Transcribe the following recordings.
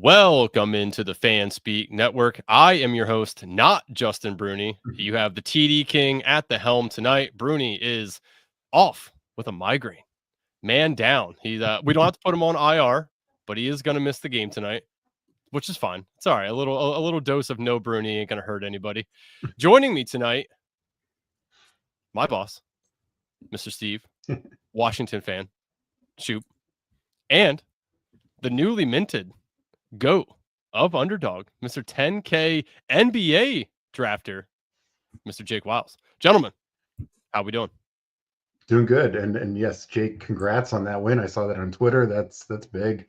Welcome into the FanSpeak Network. I am your host, not Justin Bruni. You have the TD King at the helm tonight. Bruni is off with a migraine. Man down. We don't have to put him on IR, but he is going to miss the game tonight, which is fine. It's all right. A little dose of no Bruni ain't going to hurt anybody. Joining me tonight, my boss, Mr. Steve, Washington fan, Shoup, and the newly minted GOAT of Underdog, Mr. 10K NBA drafter, Mr. Jake Wiles. Gentlemen, how we doing? Doing good. And yes, Jake, congrats on that win. I saw that on Twitter. That's big.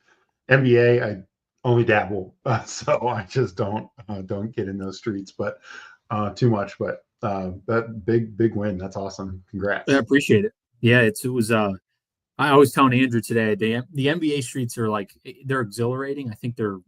NBA, I only dabble, so I just don't get in those streets, but too much. But that big win. That's awesome. Congrats. I appreciate it. Yeah, it was. I was telling Andrew today, the NBA streets are they're exhilarating. I think they're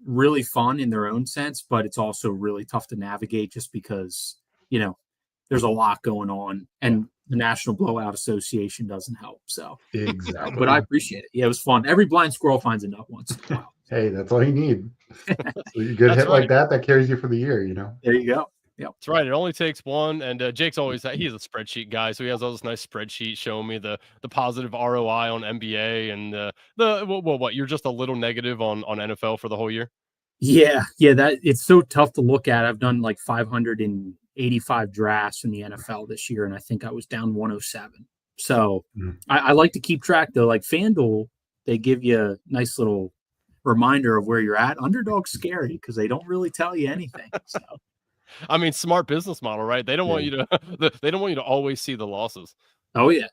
really fun in their own sense, but it's also really tough to navigate just because, there's a lot going on and the National Blowout Association doesn't help. So exactly. But I appreciate it. Yeah, it was fun. Every blind squirrel finds a nut once in a while. Hey, that's all you need. So you get hit right. Like that carries you for the year, There you go. Yep. That's right. It only takes one. And Jake's always he's a spreadsheet guy, so he has all this nice spreadsheet showing me the positive ROI on NBA and what you're just a little negative on NFL for the whole year. Yeah, that it's so tough to look at. I've done like 585 drafts in the NFL this year, and I think I was down 107. So I like to keep track though. Like FanDuel, they give you a nice little reminder of where you're at. Underdog's scary because they don't really tell you anything. So. I mean, smart business model, right? They don't want you to. They don't want you to always see the losses. Oh yeah.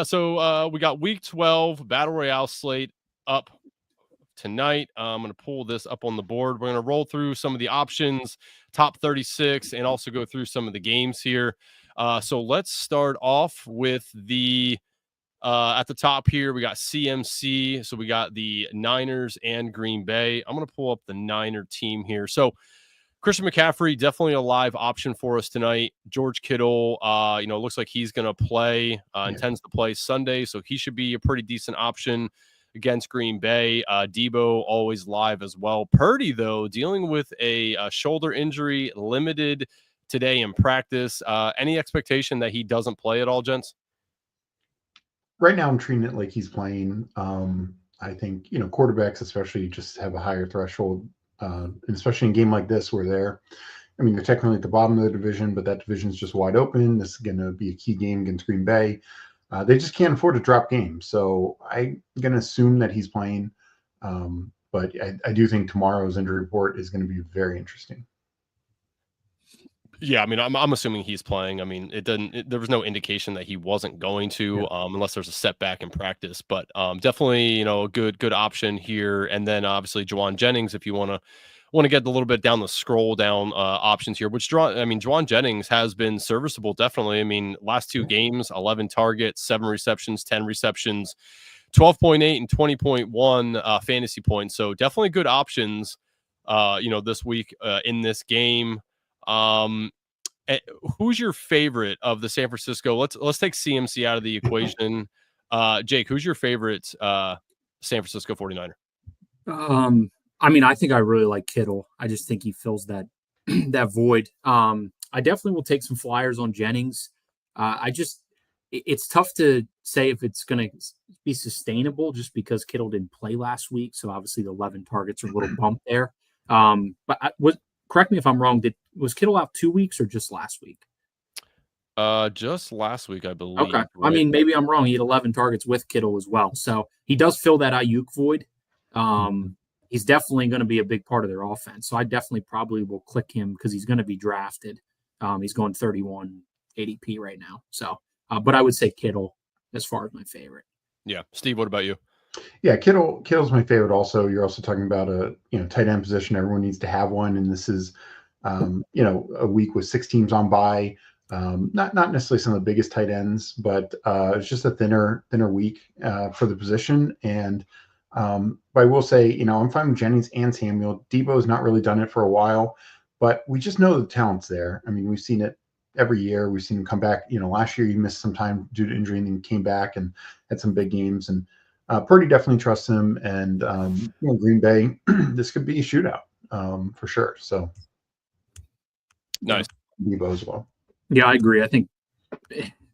So we got Week 12 Battle Royale slate up tonight. I'm going to pull this up on the board. We're going to roll through some of the options, top 36, and also go through some of the games here. So let's start off with the. At the top here, we got CMC. So we got the Niners and Green Bay. I'm going to pull up the Niner team here. So Christian McCaffrey, definitely a live option for us tonight. George Kittle, looks like he's going to play, intends to play Sunday, so he should be a pretty decent option against Green Bay. Debo, always live as well. Purdy, though, dealing with a shoulder injury, limited today in practice. Any expectation that he doesn't play at all, gents? Right now, I'm treating it like he's playing. I think, quarterbacks especially just have a higher threshold. And especially in a game like this where they're technically at the bottom of the division, but that division is just wide open. This is going to be a key game against Green Bay. They just can't afford to drop games. So I'm going to assume that he's playing. But I do think tomorrow's injury report is going to be very interesting. Yeah, I'm assuming he's playing. There was no indication that he wasn't going to, unless there's a setback in practice. But definitely, a good option here. And then obviously Juwan Jennings, if you want to get a little bit down the scroll down options here. Juwan Jennings has been serviceable. Definitely. Last two games, 11 targets, 7 receptions, 10 receptions, 12.8 and 20.1 fantasy points. So definitely good options. This week in this game. Who's your favorite of the San Francisco? Let's take CMC out of the equation. Jake, who's your favorite San Francisco 49er? I think I really like Kittle. I just think he fills that that void. I definitely will take some flyers on Jennings. It's tough to say if it's going to be sustainable just because Kittle didn't play last week. So obviously the 11 targets are a little bump there. Correct me if I'm wrong. Was Kittle out 2 weeks or just last week? Just last week, I believe. Okay. Right? Maybe I'm wrong. He had 11 targets with Kittle as well. So he does fill that Ayuk void. He's definitely going to be a big part of their offense. So I definitely probably will click him because he's going to be drafted. He's going 31 ADP right now. So, but I would say Kittle as far as my favorite. Yeah. Steve, what about you? Yeah, Kittle's my favorite. Also, you're also talking about a tight end position. Everyone needs to have one, and this is a week with 6 teams on bye. Not necessarily some of the biggest tight ends, but it's just a thinner week for the position. And but I will say, I'm fine with Jennings and Samuel. Debo's not really done it for a while, but we just know the talent's there. We've seen it every year. We've seen him come back. Last year he missed some time due to injury and then came back and had some big games. And Purdy definitely trusts him, and Green Bay, this could be a shootout for sure. So nice. Debo as well. Yeah, I agree. I think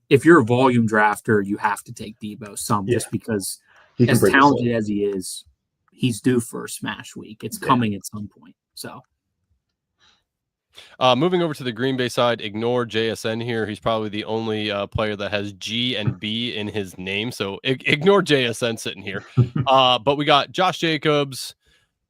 if you're a volume drafter, you have to take Debo just because as talented as he is, he's due for a smash week. It's coming at some point. So moving over to the Green Bay side, ignore JSN here. He's probably the only player that has G and B in his name. So ignore JSN sitting here. But we got Josh Jacobs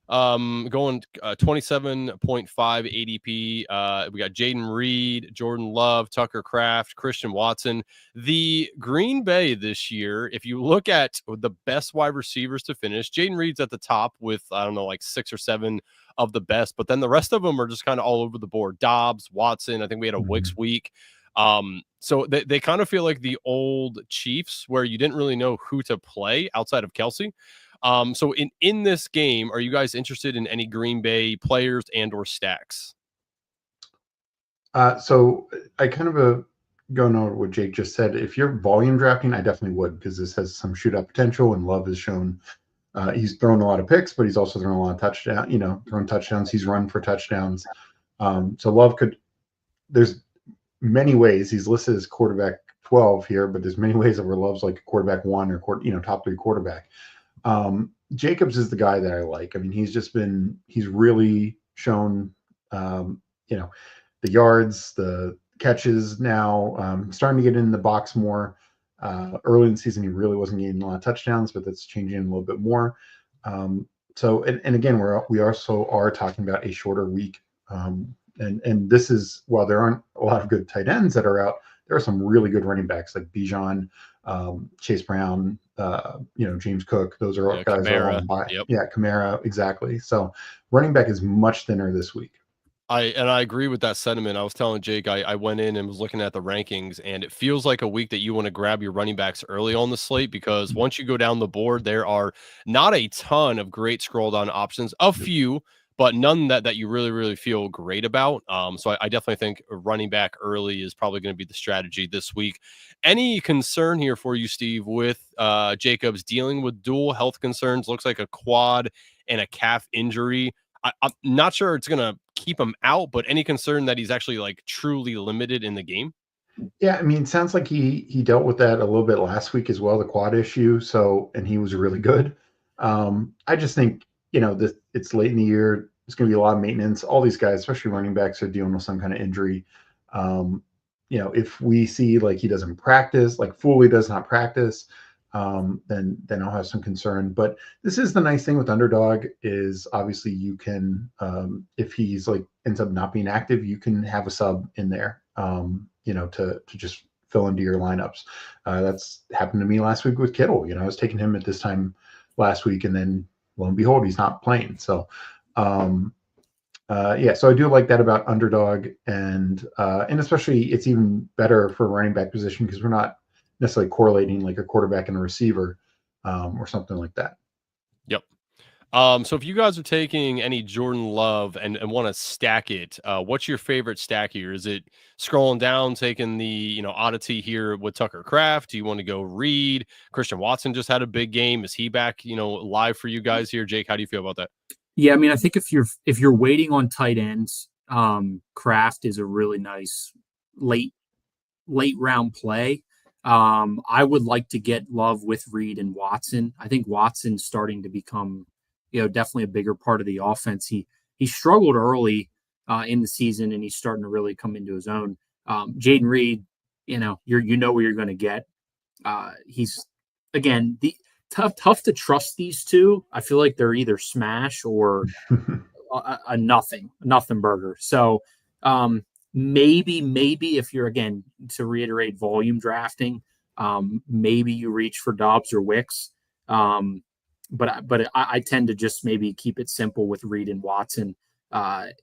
going 27.5 ADP. We got Jaden Reed, Jordan Love, Tucker Kraft, Christian Watson. The Green Bay this year, if you look at the best wide receivers to finish, Jaden Reed's at the top with, I don't know, like 6 or 7 of the best, but then the rest of them are just kind of all over the board. Dobbs, Watson, I think we had a Wicks week. So they kind of feel like the old Chiefs where you didn't really know who to play outside of Kelsey. So in this game, are you guys interested in any Green Bay players and or stacks? So I kind of going over what Jake just said. If you're volume drafting, I definitely would, because this has some shootout potential, and Love has shown he's thrown a lot of picks, but he's also thrown a lot of thrown touchdowns. He's run for touchdowns. So Love there's many ways he's listed as quarterback 12 here, but there's many ways where Love's like a quarterback 1 or top 3 quarterback. Jacobs is the guy that I like. I mean, he's really shown, the yards, the catches now, starting to get in the box more. Early in the season, he really wasn't getting a lot of touchdowns, but that's changing a little bit more. So again, we also are talking about a shorter week. And this is, while there aren't a lot of good tight ends that are out, there are some really good running backs like Bijan, Chase Brown, James Cook. Those are all guys that are on by. Yep. Yeah, Kamara, exactly. So running back is much thinner this week. I agree with that sentiment. I was telling Jake, I went in and was looking at the rankings, and it feels like a week that you want to grab your running backs early on the slate, because once you go down the board, there are not a ton of great scroll down options, a few, but none that you really, really feel great about. So I definitely think running back early is probably going to be the strategy this week. Any concern here for you, Steve, with Jacobs dealing with dual health concerns? Looks like a quad and a calf injury. I'm not sure it's going to keep him out, but any concern that he's actually like truly limited in the game? Yeah, I mean, it sounds like he dealt with that a little bit last week as well, the quad issue. So, and he was really good. I just think, it's late in the year. It's going to be a lot of maintenance. All these guys, especially running backs, are dealing with some kind of injury. If we see like he doesn't practice, like fully does not practice, then I'll have some concern. But this is the nice thing with Underdog is obviously you can, if he's like ends up not being active, you can have a sub in there, to just fill into your lineups. That's happened to me last week with Kittle. I was taking him at this time last week, and then lo and behold, he's not playing. So, so I do like that about Underdog, and especially it's even better for running back position because we're not necessarily correlating like a quarterback and a receiver or something like that. Yep. So if you guys are taking any Jordan Love and want to stack it, what's your favorite stack here? Is it scrolling down, taking the, oddity here with Tucker Kraft? Do you want to go Reed? Christian Watson just had a big game. Is he back, live for you guys here? Jake, how do you feel about that? Yeah, I mean, I think if you're waiting on tight ends, Kraft is a really nice late round play. I would like to get Love with Reed and Watson. I think Watson's starting to become, definitely a bigger part of the offense. He struggled early in the season, and he's starting to really come into his own. Jaden Reed, where you're going to get. He's again tough to trust these two. I feel like they're either smash or a nothing burger. So maybe if you're, again, to reiterate, volume drafting, maybe you reach for Dobbs or Wicks. But I tend to just maybe keep it simple with Reed and Watson. I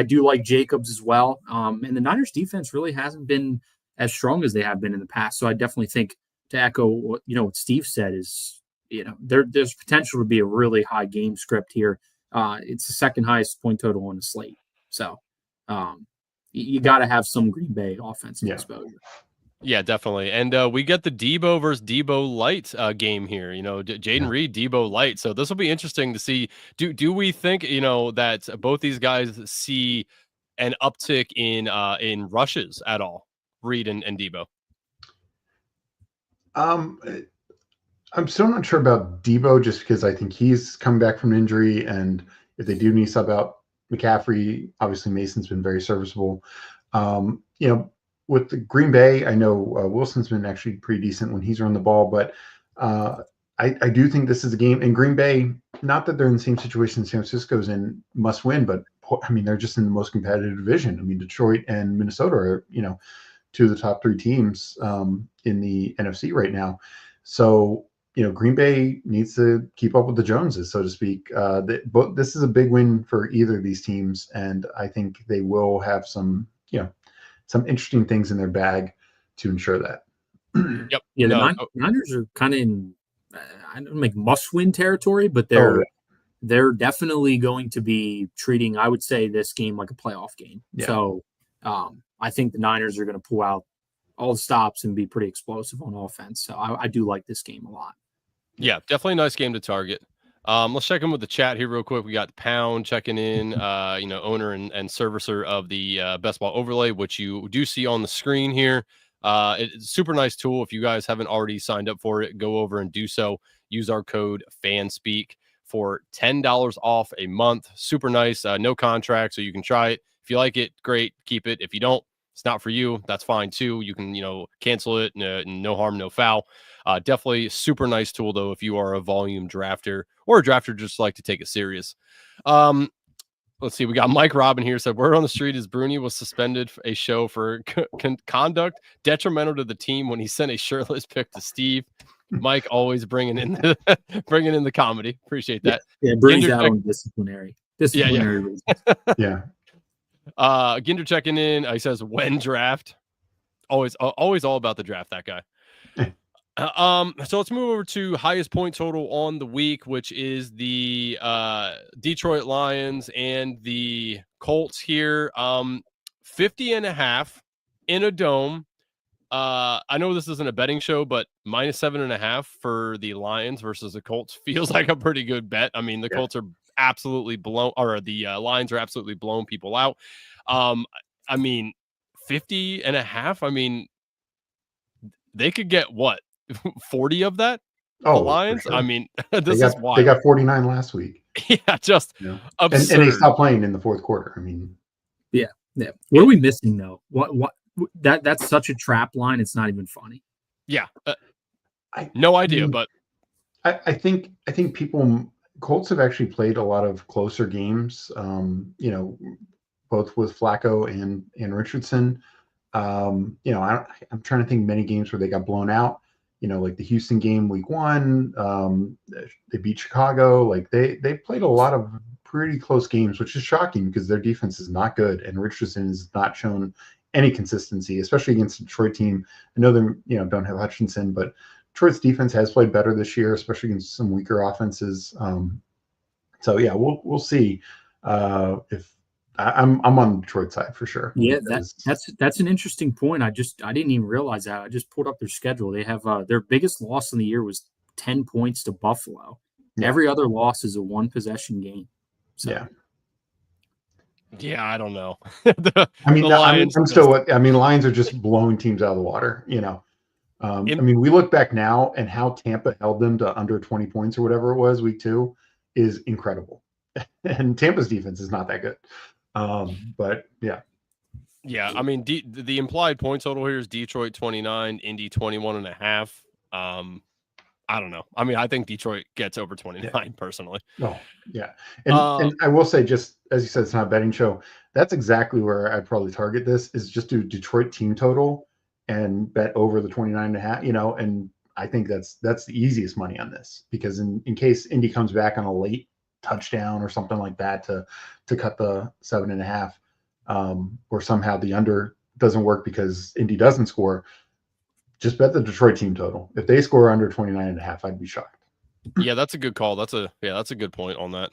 do like Jacobs as well. And the Niners defense really hasn't been as strong as they have been in the past. So I definitely think, to echo what Steve said, is, there's potential to be a really high game script here. It's the second highest point total on the slate. So you got to have some Green Bay offensive exposure. Yeah, definitely. And we get the Debo versus Debo Light game here. Jaden Reed, Debo Light. So this will be interesting to see. Do we think that both these guys see an uptick in rushes at all? Reed and Debo. Um, I'm still not sure about Debo just because I think he's come back from injury, and if they do need sub out McCaffrey, obviously Mason's been very serviceable. You know, with the Green Bay, I know Wilson's been actually pretty decent when he's run the ball, but I do think this is a game in Green Bay. Not that they're in the same situation San Francisco's in, must win, but I mean they're just in the most competitive division. I mean Detroit and Minnesota are two of the top three teams in the NFC right now. So Green Bay needs to keep up with the Joneses, so to speak. But this is a big win for either of these teams, and I think they will have some interesting things in their bag to ensure that. Yep. Yeah, the Niners are kind of in, I don't make must-win territory, but they're definitely going to be treating, I would say, this game like a playoff game. Yeah. So I think the Niners are going to pull out all the stops and be pretty explosive on offense. So I do like this game a lot. Yeah, definitely a nice game to target. Let's check in with the chat here real quick. We got Pound checking in, owner and servicer of the Best Ball Overlay, which you do see on the screen here. It's a super nice tool. If you guys haven't already signed up for it, go over and do so. Use our code FANSPEAK for $10 off a month. Super nice. No contract, so you can try it. If you like it, great. Keep it. If you don't, it's not for you. That's fine too. You can, cancel it. No harm, no foul. Definitely super nice tool though if you are a volume drafter or a drafter just like to take it serious. Let's see. We got Mike Robin here said word on the street is Bruni was suspended for a show for conduct detrimental to the team when he sent a shirtless pic to Steve. Mike always bringing in the comedy. Appreciate that. Yeah, Bruni's out on disciplinary reasons. Yeah. Ginder checking in. He says when draft. Always all about the draft. That guy. So let's move over to highest point total on the week, which is the Detroit Lions and the Colts here. 50.5 in a dome. I know this isn't a betting show, but -7.5 for the Lions versus the Colts feels like a pretty good bet. I mean, the Colts are absolutely blown, or the Lions are absolutely blowing people out. I mean, 50.5. I mean, they could get what? 40 of that? The Lions? Sure. I mean, this is wild. They got 49 last week. Yeah, just absurd. And they stopped playing in the fourth quarter. I mean, yeah. What are we missing though? What that's such a trap line. It's not even funny. Yeah, no idea. But I think Colts have actually played a lot of closer games. Both with Flacco and Richardson. I'm trying to think many games where they got blown out. Like the Houston game week 1, they beat Chicago. Like they played a lot of pretty close games, which is shocking because their defense is not good. And Richardson has not shown any consistency, especially against a Detroit team. I know they, don't have Hutchinson, but Detroit's defense has played better this year, especially against some weaker offenses. So yeah, we'll see if I'm on the Detroit side for sure. Yeah, that's an interesting point. I didn't even realize that. I just pulled up their schedule. They have their biggest loss in the year was 10 points to Buffalo. Yeah. Every other loss is a 1-possession game. So. Yeah, I don't know. Lions are just blowing teams out of the water. We look back now and how Tampa held them to under 20 points or whatever it was week 2 is incredible. And Tampa's defense is not that good. But yeah. I mean, the implied point total here is Detroit 29, Indy 21.5. I don't know. I mean, I think Detroit gets over 29 personally. Oh, yeah. And I will say, just as you said, it's not a betting show. That's exactly where I'd probably target this, is just do Detroit team total and bet over the 29.5, and I think that's the easiest money on this, because in case Indy comes back on a late touchdown or something like that to cut the 7.5, or somehow the under doesn't work because Indy doesn't score, just bet the Detroit team total. If they score under 29.5, I'd be shocked. Yeah, that's a good call. That's a good point on that.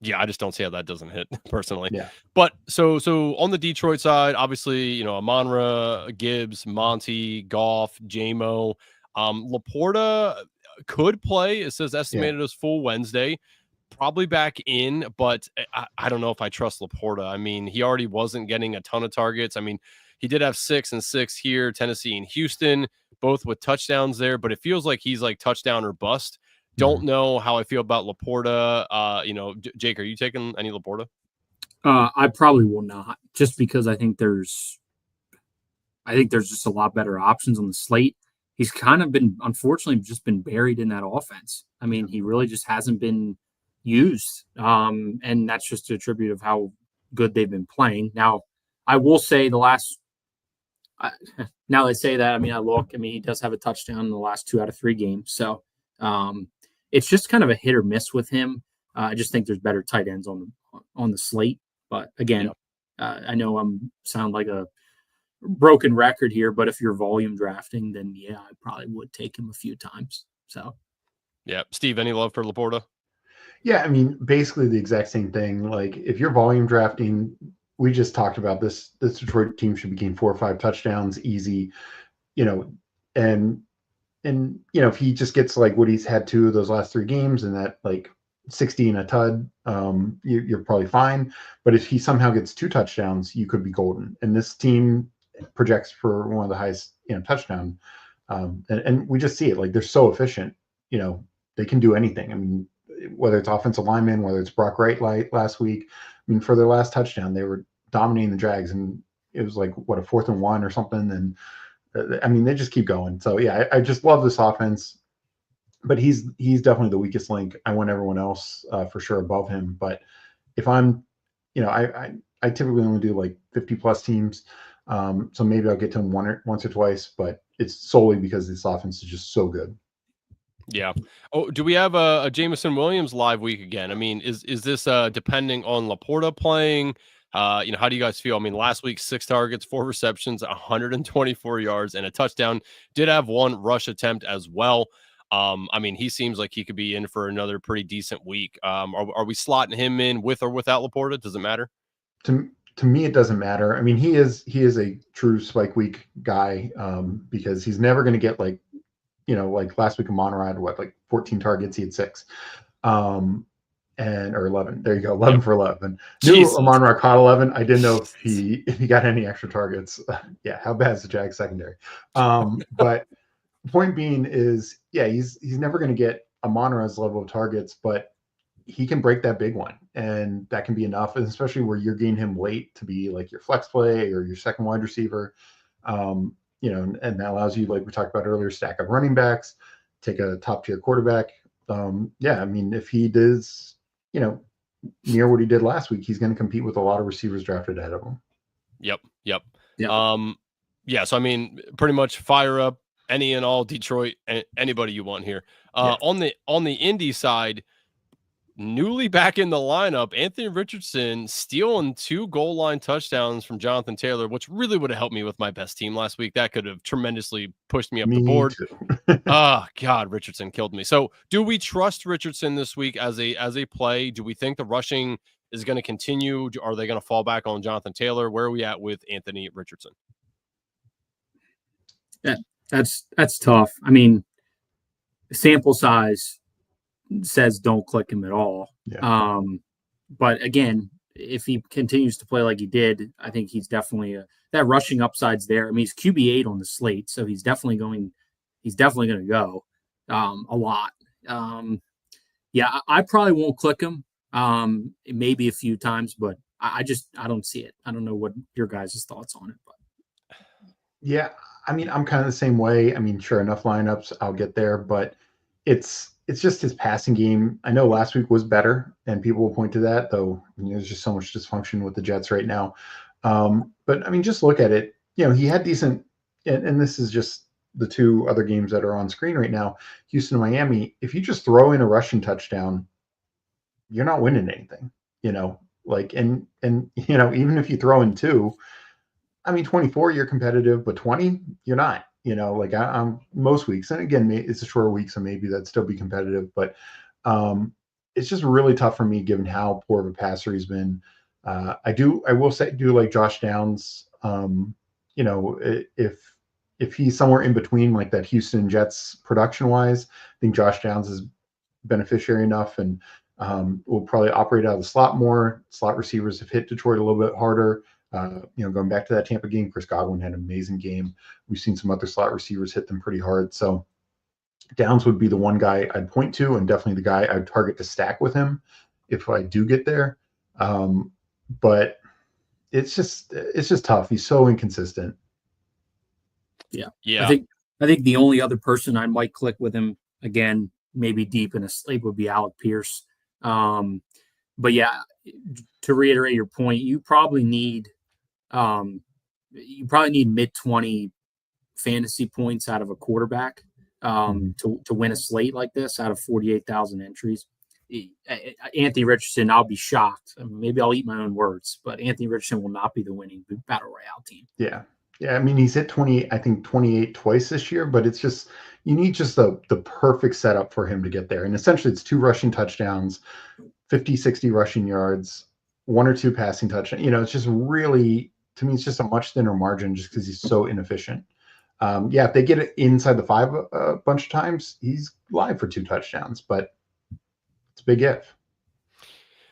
Yeah, I just don't see how that doesn't hit personally. Yeah. But so on the Detroit side, obviously, you know, Amon-Ra, Gibbs, Monty, Goff, JMO, Laporta could play. It says estimated as full Wednesday, probably back in, but I don't know if I trust Laporta. I mean, he already wasn't getting a ton of targets. I mean, he did have 6 and 6 here, Tennessee and Houston, both with touchdowns there, but it feels like he's like touchdown or bust. Don't know how I feel about Laporta. You know, Jake, are you taking any Laporta? I probably will not, just because I think there's just a lot better options on the slate. He's kind of been, unfortunately, just been buried in that offense. I mean, he really just hasn't been used, and that's just a tribute of how good they've been playing. Now, I will say now they say that, I mean, he does have a touchdown in the last 2 out of 3 games, so it's just kind of a hit or miss with him. I just think there's better tight ends on the slate. But again, I know I'm sound like a broken record here, but if you're volume drafting, then yeah, I probably would take him a few times. So yeah, Steve, any love for Laporta? Yeah, I mean, basically the exact same thing. Like if you're volume drafting, we just talked about this. This Detroit team should be getting 4 or 5 touchdowns easy, you know, and you know if he just gets like what he's had 2 of those last 3 games and that like 60 and a tud, you're probably fine. But if he somehow gets 2 touchdowns, you could be golden. And this team projects for one of the highest, you know, touchdown. And we just see it, like they're so efficient. You know, they can do anything. I mean, whether it's offensive lineman, whether it's Brock Wright last week. I mean, for their last touchdown, they were dominating the Jags, and it was like what, a 4th and 1 or something. And I mean, they just keep going. So yeah, I just love this offense. But he's definitely the weakest link. I want everyone else for sure above him. But if I'm, you know, I typically only do like 50 plus teams. So maybe I'll get to him once or twice, but it's solely because this offense is just so good. Yeah. Oh, do we have a Jameson Williams live week again? I mean, is this depending on Laporta playing? You know, how do you guys feel? I mean, last week 6 targets, 4 receptions, 124 yards, and a touchdown. Did have 1 rush attempt as well. I mean, he seems like he could be in for another pretty decent week. Are we slotting him in with or without Laporta? Does it matter? To me, it doesn't matter. I mean, he is a true spike week guy because he's never going to get like, you know, like last week Amon-Ra had what, like 14 targets, he had 6. Or 11. There you go, 11 for 11. Knew Amon-Ra caught 11. I didn't know if he got any extra targets. Yeah, how bad is the Jags secondary? But the point being is, yeah, he's never going to get Amon-Ra's level of targets, but he can break that big one, and that can be enough, and especially where you're getting him late to be like your flex play or your second wide receiver. You know, and that allows you, like we talked about earlier, stack up running backs, take a top tier quarterback. Yeah, I mean, if he does, you know, near what he did last week, he's going to compete with a lot of receivers drafted ahead of him. Yep. Yeah. So I mean, pretty much fire up any and all Detroit, anybody you want here. On the Indy side, newly back in the lineup, Anthony Richardson stealing 2 goal line touchdowns from Jonathan Taylor, which really would have helped me with my best team last week. That could have tremendously pushed me up the board. Oh God, Richardson killed me. So do we trust Richardson this week as a play? Do we think the rushing is going to continue? Are they going to fall back on Jonathan Taylor? Where are we at with Anthony Richardson? That's tough. I mean, sample size says don't click him at all. Yeah. But again, if he continues to play like he did, I think he's definitely that rushing upside's there. I mean, he's QB8 on the slate, so he's definitely going to go a lot. Yeah, I probably won't click him. Maybe a few times, but I don't see it. I don't know what your guys' thoughts on it, but yeah, I mean, I'm kind of the same way. I mean, sure, enough lineups, I'll get there, but it's just his passing game. I know last week was better, and people will point to that, though. I mean, there's just so much dysfunction with the Jets right now. But I mean, just look at it. You know, he had decent, and this is just the 2 other games that are on screen right now, Houston and Miami. If you just throw in a rushing touchdown, you're not winning anything. You know, like and you know, even if you throw in 2, I mean, 24, you're competitive, but 20, you're not. You know, like I'm most weeks, and again, it's a shorter week, so maybe that'd still be competitive. But it's just really tough for me given how poor of a passer he's been. I will say, do like Josh Downs. You know, if he's somewhere in between like that Houston Jets production wise, I think Josh Downs is beneficiary enough and will probably operate out of the slot more. Slot receivers have hit Detroit a little bit harder. You know, going back to that Tampa game, Chris Godwin had an amazing game. We've seen some other slot receivers hit them pretty hard. So Downs would be the one guy I'd point to, and definitely the guy I'd target to stack with him if I do get there. But it's just tough. He's so inconsistent. Yeah. Yeah. I think the only other person I might click with him again, maybe deep in a sleep, would be Alec Pierce. But yeah, to reiterate your point, you probably need mid-20 fantasy points out of a quarterback to win a slate like this out of 48,000 entries. Anthony Richardson, I'll be shocked. Maybe I'll eat my own words, but Anthony Richardson will not be the winning Battle Royale team. Yeah. Yeah. I mean, he's hit 28 twice this year, but it's just, you need just the perfect setup for him to get there. And essentially it's 2 rushing touchdowns, 50, 60 rushing yards, 1 or 2 passing touchdowns. You know, it's just really, to me, it's just a much thinner margin just because he's so inefficient. Yeah, if they get it inside the 5 a bunch of times, he's live for 2 touchdowns, but it's a big if.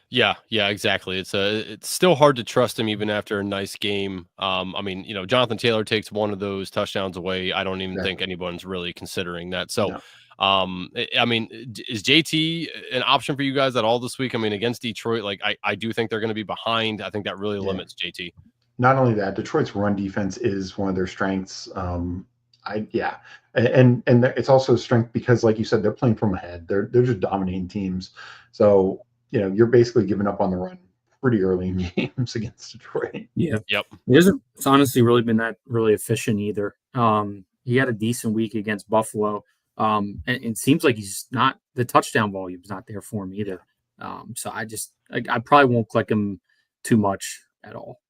Yeah, exactly. It's still hard to trust him even after a nice game. I mean, you know, Jonathan Taylor takes one of those touchdowns away. I don't even think anyone's really considering that. So, No. I mean, is JT an option for you guys at all this week? I mean, against Detroit, like I do think they're going to be behind. I think that really limits JT. Not only that, Detroit's run defense is one of their strengths. And it's also a strength because, like you said, they're playing from ahead. They're just dominating teams. So, you know, you're basically giving up on the run pretty early in games against Detroit. Yeah. Yep. It's honestly really been that really efficient either. He had a decent week against Buffalo. And it seems like he's not, the touchdown volume's not there for him either. So I probably won't click him too much at all.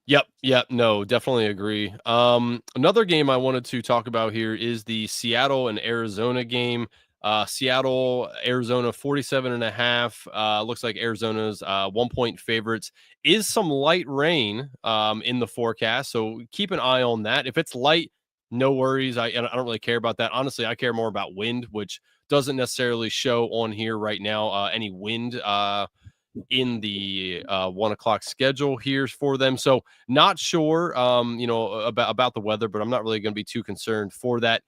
Yep. No, definitely agree. Another game I wanted to talk about here is the Seattle and Arizona game. Seattle, Arizona 47.5. Looks like Arizona's 1-point favorites. Is some light rain in the forecast, so keep an eye on that. If it's light, no worries. I don't really care about that. Honestly, I care more about wind, which doesn't necessarily show on here right now. Any wind in the 1 o'clock schedule here for them. So not sure, you know, about the weather, but I'm not really going to be too concerned for that.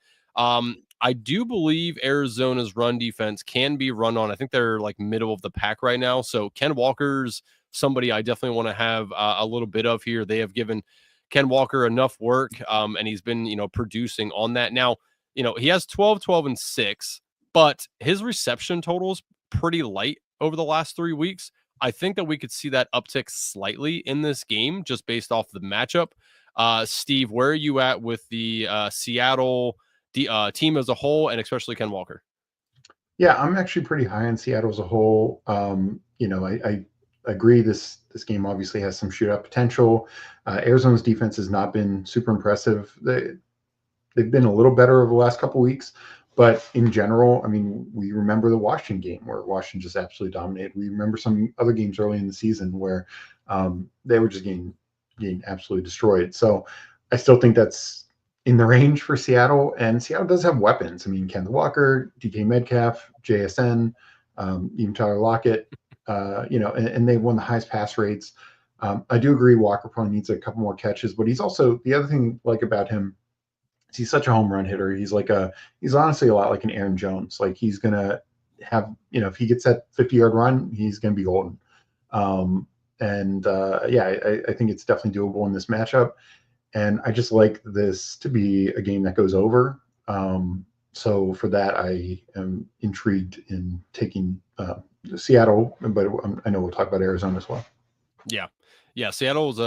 I do believe Arizona's run defense can be run on. I think they're like middle of the pack right now. So Ken Walker's somebody I definitely want to have a little bit of here. They have given Ken Walker enough work, and he's been, you know, producing on that. Now, you know, he has 12, 12, and 6, but his reception totals pretty light over the last 3 weeks. I think that we could see that uptick slightly in this game just based off the matchup. Steve, where are you at with the Seattle team as a whole, and especially Ken Walker? Yeah, I'm actually pretty high on Seattle as a whole. You know, I agree this game obviously has some shootout potential. Arizona's defense has not been super impressive. They've been a little better over the last couple weeks, but in general, I mean, we remember the Washington game where Washington just absolutely dominated. We remember some other games early in the season where they were just getting absolutely destroyed. So I still think that's in the range for Seattle, and Seattle does have weapons. I mean, Kenneth Walker, DK Metcalf, JSN, even Tyler Lockett, you know, and they won the highest pass rates. I do agree Walker probably needs a couple more catches, but he's also, the other thing like about him is he's such a home run hitter. He's honestly a lot like an Aaron Jones. Like he's going to have, you know, if he gets that 50-yard run, he's going to be golden. Yeah, I think it's definitely doable in this matchup. And I just like this to be a game that goes over. So for that, I am intrigued in taking Seattle, but I know we'll talk about Arizona as well. Yeah, Seattle's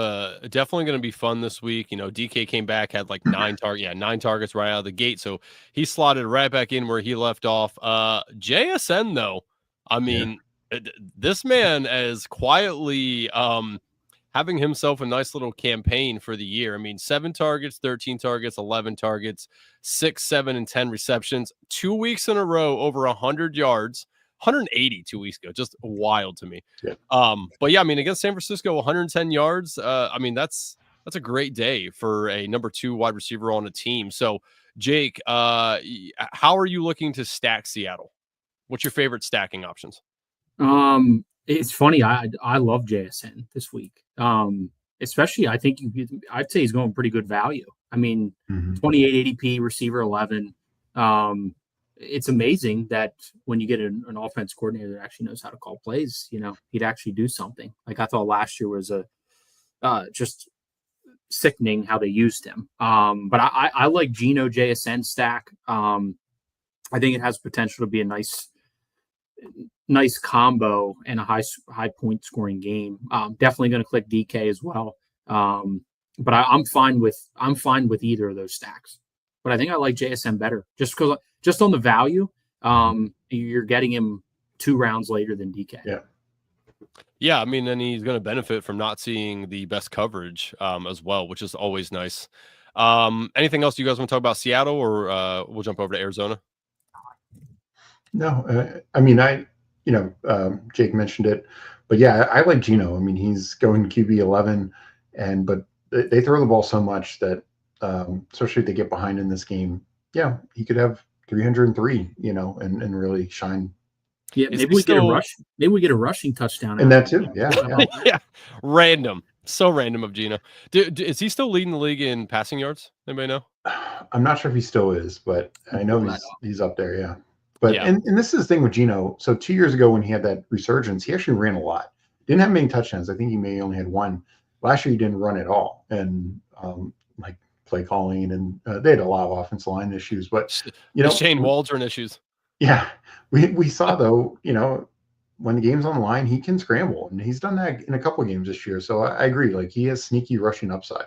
definitely going to be fun this week. You know, DK came back, had like 9 targets right out of the gate. So he slotted right back in where he left off. JSN, though, I mean, this man is quietly having himself a nice little campaign for the year. I mean, 7 targets, 13 targets, 11 targets, 6, 7, and 10 receptions, 2 weeks in a row over 100 yards, 180 2 weeks ago. Just wild to me. Yeah. But yeah, I mean, against San Francisco, 110 yards. I mean, that's a great day for a number 2 wide receiver on a team. So, Jake, how are you looking to stack Seattle? What's your favorite stacking options? It's funny. I love JSN this week. Especially, I think I'd say he's going pretty good value. I mean, 28 ADP, receiver 11. It's amazing that when you get an offense coordinator that actually knows how to call plays, he'd actually do something. Like I thought last year was just sickening how they used him. But I like Geno JSN stack. I think it has potential to be a nice combo and a high point scoring game. Definitely going to click DK as well. But I'm fine with either of those stacks. But I think I like JSN better just on the value. You're getting him 2 rounds later than DK. Yeah, I mean, and he's going to benefit from not seeing the best coverage as well, which is always nice. Anything else you guys want to talk about Seattle, or we'll jump over to Arizona? No, I mean, Jake mentioned it, but yeah, I like Geno. I mean, he's going QB 11, but they throw the ball so much that, especially if they get behind in this game, yeah, he could have 303, and really shine. Yeah, maybe we get a rushing touchdown. And that too, yeah. Yeah, random. So random of Geno. Is he still leading the league in passing yards? Anybody know? I'm not sure if he still is, but I know he's up there, yeah. But yeah. And this is the thing with Geno. So 2 years ago when he had that resurgence, he actually ran a lot. Didn't have many touchdowns. I think he may only had 1. Last year he didn't run at all. And like play calling, and they had a lot of offensive line issues. But Shane Waldron issues. Yeah. We saw though, when the game's on the line, he can scramble. And he's done that in a couple of games this year. So I agree. Like he has sneaky rushing upside.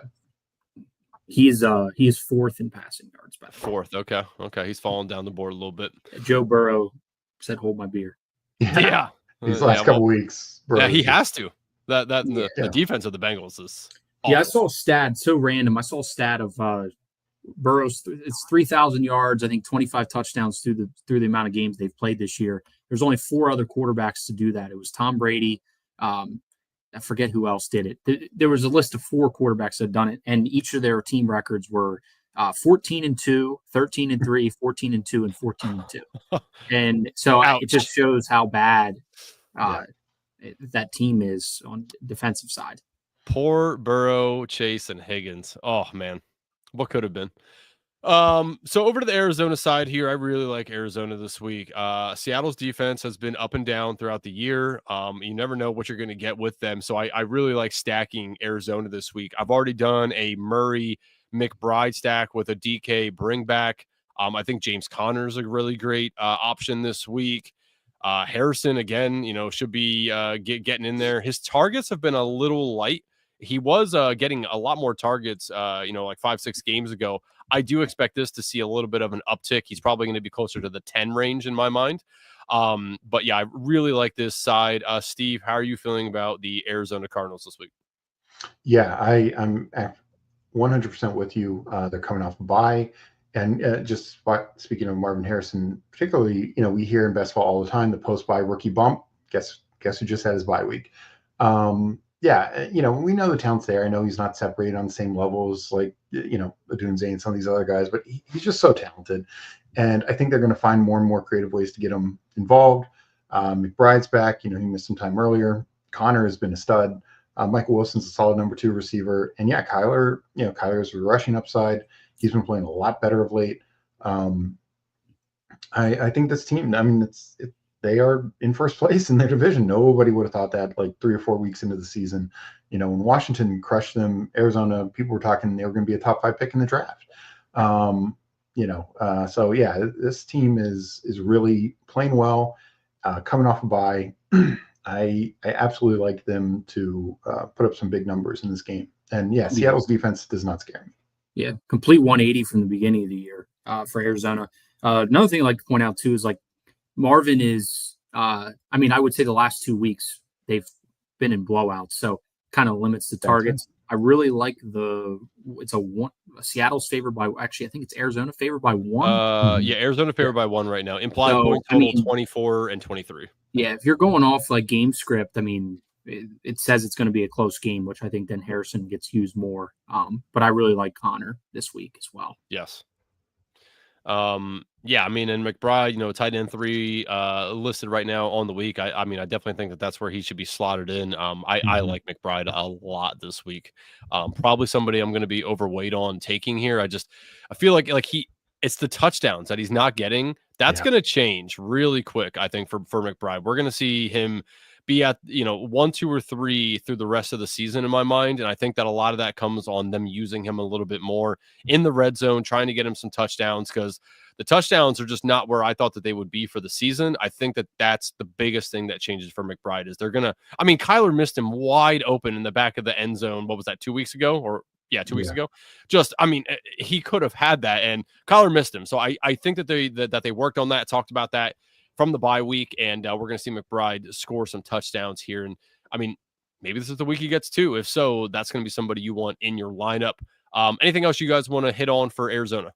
He is 4th in passing yards. By 4th. Okay. He's falling down the board a little bit. Joe Burrow said, "Hold my beer." Yeah. These last couple weeks. Yeah, he has to. The defense of the Bengals is awful. Yeah, I saw a stat so random. I saw a stat of Burrow's. It's 3,000 yards. I think 25 touchdowns through the amount of games they've played this year. There's only 4 other quarterbacks to do that. It was Tom Brady. I forget who else did it. There was a list of 4 quarterbacks that had done it, and each of their team records were 14-2, 13-3, 14-2, and 14-2. And so it just shows how bad that team is on the defensive side. Poor Burrow, Chase, and Higgins. Oh man, what could have been? So over to the Arizona side here, I really like Arizona this week. Seattle's defense has been up and down throughout the year. You never know what you're going to get with them. So I really like stacking Arizona this week. I've already done a Murray McBride stack with a DK bring back. I think James Conner is a really great option this week. Harrison, again, should be getting in there. His targets have been a little light. He was getting a lot more targets, like 5-6 games ago. I do expect this to see a little bit of an uptick. He's probably going to be closer to the 10 range in my mind. But yeah, I really like this side. Steve, how are you feeling about the Arizona Cardinals this week? Yeah, I'm 100% with you. They're coming off a bye. And just speaking of Marvin Harrison, particularly, we hear in baseball all the time, the post-bye rookie bump. Guess who just had his bye week? Yeah, we know the talent's there. I know he's not separated on the same levels like, Adunze and some of these other guys, but he's just so talented. And I think they're going to find more and more creative ways to get him involved. McBride's back. He missed some time earlier. Connor has been a stud. Michael Wilson's a solid number 2 receiver. And yeah, Kyler's a rushing upside. He's been playing a lot better of late. I think this team, they are in first place in their division. Nobody would have thought that like 3 or 4 weeks into the season. When Washington crushed them, Arizona, people were talking they were going to be a top 5 pick in the draft. So yeah, this team is really playing well, coming off a bye. I absolutely like them to put up some big numbers in this game. And yeah, Seattle's defense does not scare me. Yeah, complete 180 from the beginning of the year for Arizona. Another thing I'd like to point out too is like Marvin is, I would say the last 2 weeks they've been in blowouts, so kind of limits the targets. I really like it's a Seattle's favored by, actually, I think it's Arizona favored by 1. Yeah, Arizona favored by 1 right now. Implied So, points I total mean, 24 and 23. yeah, if you're going off like game script, I mean, it says it's going to be a close game, which I think then Harrison gets used more. But I really like Connor this week as well. Yes. Yeah, I mean, and McBride, tight end 3 listed right now on the week. I mean, I definitely think that's where he should be slotted in. I like McBride a lot this week. Probably somebody I'm going to be overweight on taking here. I feel like it's the touchdowns that he's not getting. That's going to change really quick, I think, for McBride. We're going to see him be at 1, 2, or 3 through the rest of the season in my mind, and I think that a lot of that comes on them using him a little bit more in the red zone, trying to get him some touchdowns, because the touchdowns are just not where I thought that they would be for the season. I think that that's the biggest thing that changes for McBride is Kyler missed him wide open in the back of the end zone. What was that, 2 weeks ago? Or 2 weeks ago. He could have had that, and Kyler missed him. So I think that they worked on that, talked about that from the bye week, and we're going to see McBride score some touchdowns here. And I mean, maybe this is the week he gets 2. If so, that's going to be somebody you want in your lineup. Anything else you guys want to hit on for Arizona?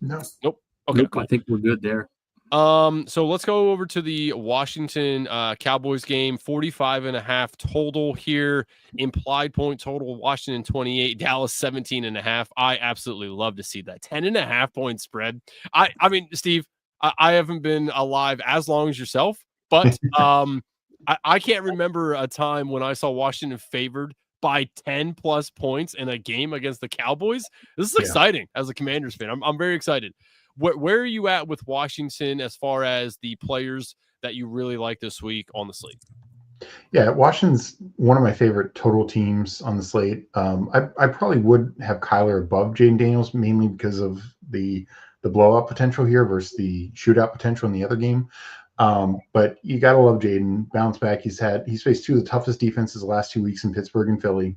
No. Nope. Okay, nope, cool. I think we're good there. So let's go over to the Washington Cowboys game. 45.5 total here. Implied point total, Washington 28, Dallas 17.5. I absolutely love to see that 10.5 point spread. I mean, Steve, I haven't been alive as long as yourself, but I can't remember a time when I saw Washington favored by 10 plus points in a game against the Cowboys. This is exciting as a Commanders fan. I'm very excited. Where are you at with Washington as far as the players that you really like this week on the slate? Yeah, Washington's one of my favorite total teams on the slate. I probably would have Kyler above Jaden Daniels, mainly because of the blowout potential here versus the shootout potential in the other game. But you got to love Jaden. Bounce back. He's faced 2 of the toughest defenses the last 2 weeks in Pittsburgh and Philly.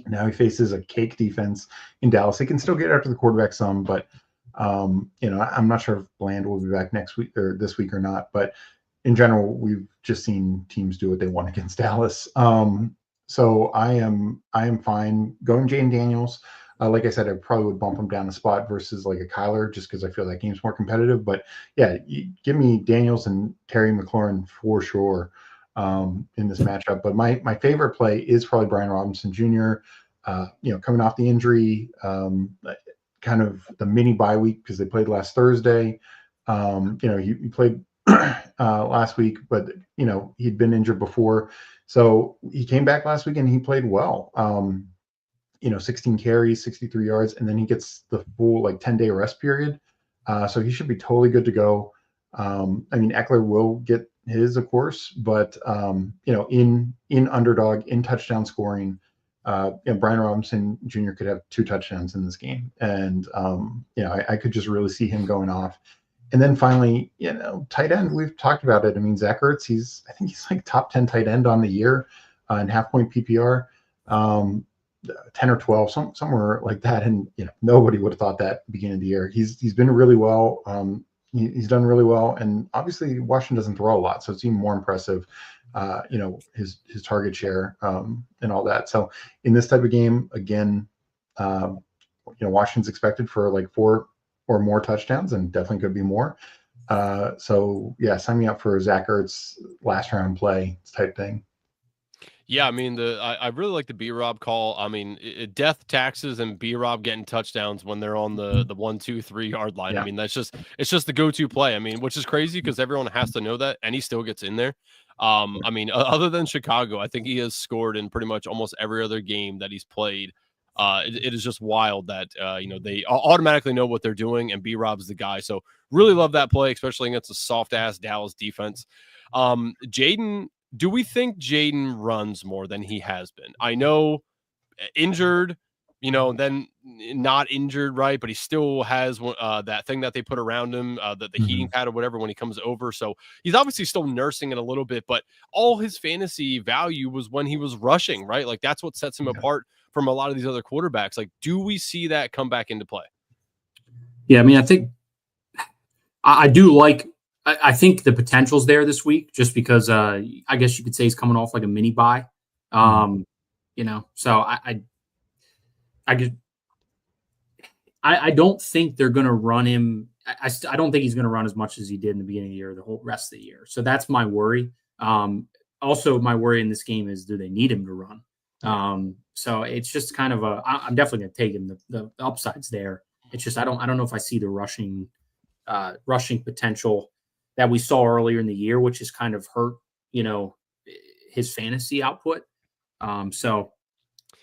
Now he faces a cake defense in Dallas. He can still get after the quarterback some, but I'm not sure if Bland will be back next week or this week or not. But in general, we've just seen teams do what they want against Dallas. So I am fine going Jaden Daniels. Like I said, I probably would bump him down a spot versus like a Kyler, just because I feel that game's more competitive. But yeah, give me Daniels and Terry McLaurin for sure in this matchup. But my favorite play is probably Brian Robinson Jr. Coming off the injury, kind of the mini bye week because they played last Thursday. He played last week, but he'd been injured before, so he came back last week and he played well. 16 carries, 63 yards, and then he gets the full 10-day rest period. So he should be totally good to go. Eckler will get his, of course, but in Underdog, in touchdown scoring, Brian Robinson Jr. could have 2 touchdowns in this game, and I could just really see him going off. And then finally, tight end, we've talked about it. Zach Ertz, I think he's like top 10 tight end on the year in half-point PPR. 10 or 12, somewhere like that. And nobody would have thought that at the beginning of the year. He's been really well. He's done really well, and obviously Washington doesn't throw a lot, so it's even more impressive. His target share and all that. So in this type of game, again, Washington's expected for 4 or more touchdowns, and definitely could be more. So yeah, sign me up for Zach Ertz last round play type thing. Yeah, I really like the B-Rob call. Death, taxes, and B-Rob getting touchdowns when they're on the 1, 2, 3 yard line. Yeah. It's just the go-to play. Which is crazy because everyone has to know that, and he still gets in there. Other than Chicago, I think he has scored in pretty much almost every other game that he's played. It is just wild that they automatically know what they're doing, and B-Rob's the guy. So really love that play, especially against a soft-ass Dallas defense. Jaden. Do we think Jaden runs more than he has been? I know injured, then not injured, right? But he still has that thing that they put around him, the heating pad or whatever when he comes over. So he's obviously still nursing it a little bit, but all his fantasy value was when he was rushing, right? That's what sets him apart from a lot of these other quarterbacks. Do we see that come back into play? Yeah, I think I do like. I think the potential's there this week, just because I guess you could say he's coming off like a mini bye. So I don't think they're going to run him. I don't think he's going to run as much as he did in the beginning of the year, the whole rest of the year. So that's my worry. Also, my worry in this game is, do they need him to run? So it's just kind of I'm definitely going to take him. The upside's there. It's just I don't know if I see the rushing potential that we saw earlier in the year, which has kind of hurt, his fantasy output. So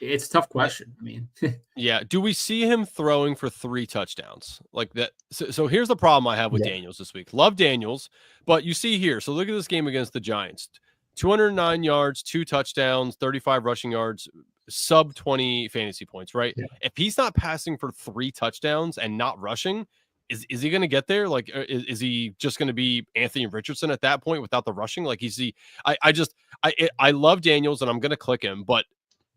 it's a tough question. I mean, yeah. Do we see him throwing for 3 touchdowns like that? So here's the problem I have with Daniels this week. Love Daniels, but you see here. So look at this game against the Giants: 209 yards, 2 touchdowns, 35 rushing yards, sub 20 fantasy points. Right? Yeah. If he's not passing for 3 touchdowns and not rushing, is he going to get there? Like, is he just going to be Anthony Richardson at that point without the rushing? Like, I love Daniels and I'm going to click him, but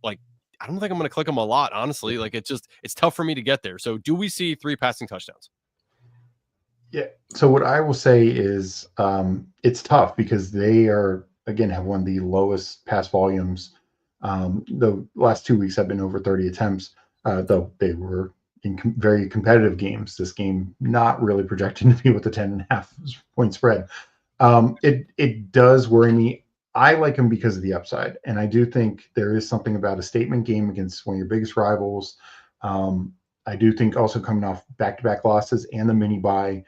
like, I don't think I'm going to click him a lot, honestly. Like, it's tough for me to get there. So do we see 3 passing touchdowns? Yeah. So what I will say is it's tough because they are, again, have one of the lowest pass volumes. The last 2 weeks have been over 30 attempts, though they were in very competitive games. This game not really projected to be with a 10.5 point spread. It does worry me. I like him because of the upside, and I do think there is something about a statement game against one of your biggest rivals. I do think also coming off back-to-back losses and the mini bye,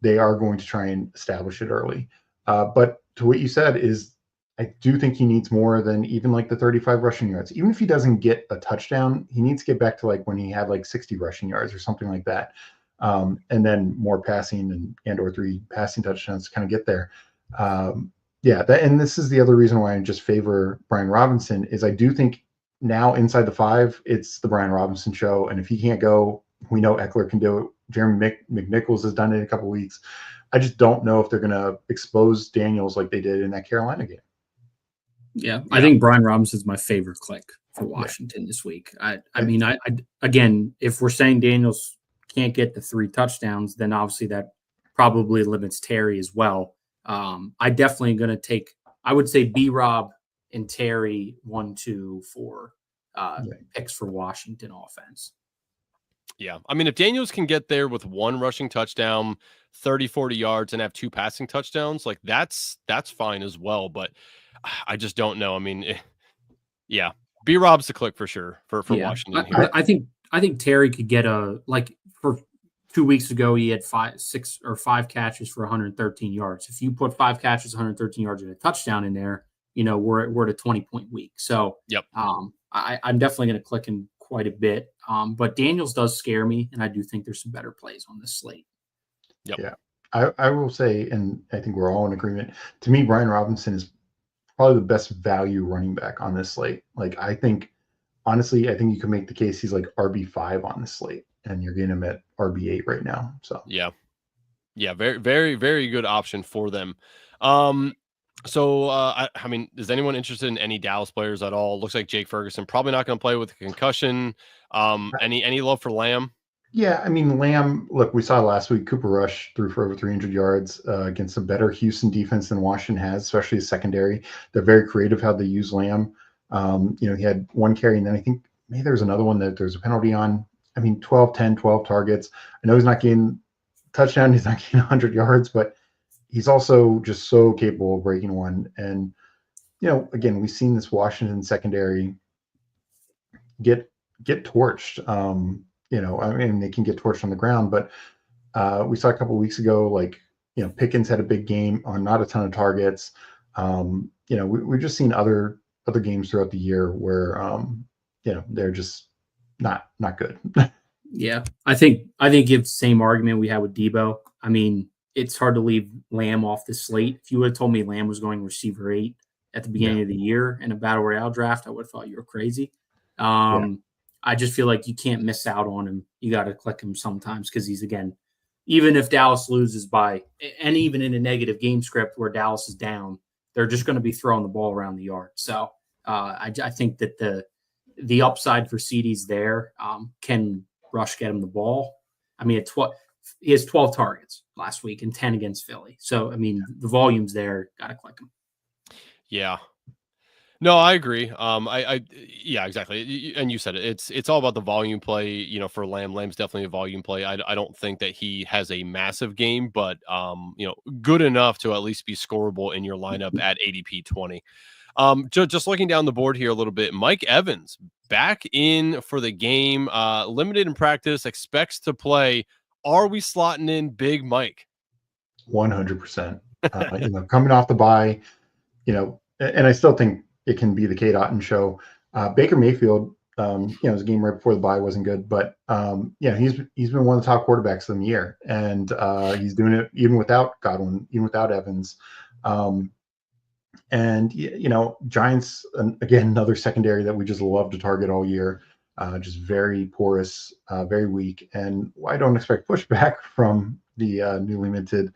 they are going to try and establish it early. But to what you said is, I do think he needs more than even like the 35 rushing yards. Even if he doesn't get a touchdown, he needs to get back to like when he had like 60 rushing yards or something like that. And then more passing and or 3 passing touchdowns to kind of get there. Yeah, and this is the other reason why I just favor Brian Robinson is I do think now inside the 5, it's the Brian Robinson show. And if he can't go, we know Eckler can do it. Jeremy McNichols has done it in a couple of weeks. I just don't know if they're going to expose Daniels like they did in that Carolina game. Yeah, I think Brian Robinson's my favorite click for Washington this week. I mean, again, if we're saying Daniels can't get the 3 touchdowns, then obviously that probably limits Terry as well. I definitely going to take, I would say B-Rob and Terry 1-2 for picks for Washington offense. Yeah. I mean, if Daniels can get there with 1 rushing touchdown, 30, 40 yards and have 2 passing touchdowns, like that's fine as well. But I just don't know. I mean, yeah, B-Rob's the click for sure for Washington here. I think Terry could get for 2 weeks ago, he had 5 catches for 113 yards. If you put 5 catches, 113 yards and a touchdown in there, we're at a 20-point week. So yep. I'm definitely going to click him quite a bit. But Daniels does scare me, and I do think there's some better plays on this slate. Yep. Yeah. I will say, and I think we're all in agreement, to me, Brian Robinson is probably the best value running back on this slate. Like, honestly, I think you can make the case he's like RB5 on this slate, and you're getting him at RB8 right now. So yeah, very, very, very good option for them. So I mean, is anyone interested in any Dallas players at all? Looks like Jake Ferguson probably not going to play with a concussion. Any love for Lamb? Yeah, I mean, Lamb, look, we saw last week Cooper Rush threw for over 300 yards against a better Houston defense than Washington has, especially his secondary. They're very creative how they use Lamb. He had 1 carry, and then I think maybe there's another one that there's a penalty on. I mean, 12 targets. I know he's not getting touchdown. He's not getting 100 yards, but he's also just so capable of breaking one. And, again, we've seen this Washington secondary get torched. I mean, they can get torched on the ground, but we saw a couple of weeks ago, Pickens had a big game on not a ton of targets. We've just seen other games throughout the year where, they're just not good. Yeah, I think you have the same argument we had with Debo. I mean, it's hard to leave Lamb off the slate. If you would have told me Lamb was going receiver 8 at the beginning of the year in a battle royale draft, I would have thought you were crazy. I just feel like you can't miss out on him. You got to click him sometimes because he's, again, even if Dallas loses by, and even in a negative game script where Dallas is down, they're just going to be throwing the ball around the yard. So I think that the upside for CD's there. Can Rush get him the ball? I mean, he has 12 targets last week and 10 against Philly. So, I mean, the volume's there. Got to click him. Yeah. No, I agree. Yeah, exactly. And you said it. It's all about the volume play. You know, for Lamb, Lamb's definitely a volume play. I don't think that he has a massive game, but good enough to at least be scoreable in your lineup at ADP 20. Just looking down the board here a little bit, Mike Evans back in for the game, limited in practice, expects to play. Are we slotting in Big Mike? 100%. Coming off the bye, and I still think it can be the Kate Otten show. Baker Mayfield, his game right before the bye wasn't good, but he's been one of the top quarterbacks of the year, and he's doing it even without Godwin, even without Evans. And Giants, again, another secondary that we just love to target all year. Just very porous, very weak, and I don't expect pushback from the newly minted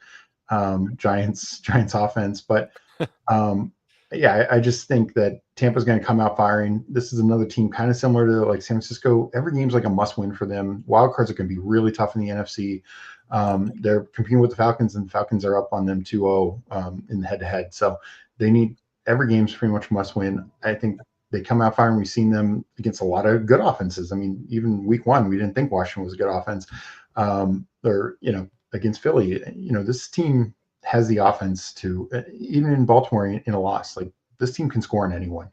Giants offense, but I just think that Tampa's going to come out firing. This is another team kind of similar to like San Francisco. Every game's like a must-win for them. Wild cards are going to be really tough in the NFC. They're competing with the Falcons, and the Falcons are up on them 2-0 in the head-to-head. So they need every game's pretty much must-win. I think they come out firing. We've seen them against a lot of good offenses. I mean, even week one, we didn't think Washington was a good offense. Against Philly, this team has the offense to, even in Baltimore in a loss, like this team can score on anyone.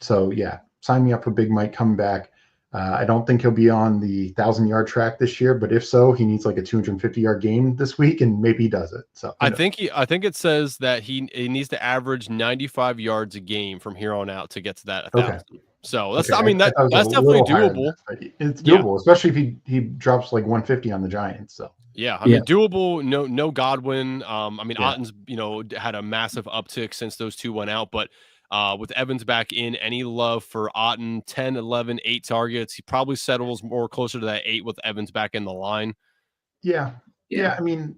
Sign me up for Big Mike coming back. I don't think he'll be on the 1,000-yard track this year, but if so, he needs like a 250-yard game this week, and maybe he does it. So I think it says that he needs to average 95 yards a game from here on out to get to that 1,000. Okay. So that's that's definitely doable. It's doable, especially if he drops like 150 on the Giants. So yeah, I mean doable. No Godwin. Otten's had a massive uptick since those two went out, but with Evans back in, any love for Otten? 10, 11, 8 targets. He probably settles more closer to that 8 with Evans back in the line. Yeah. I mean,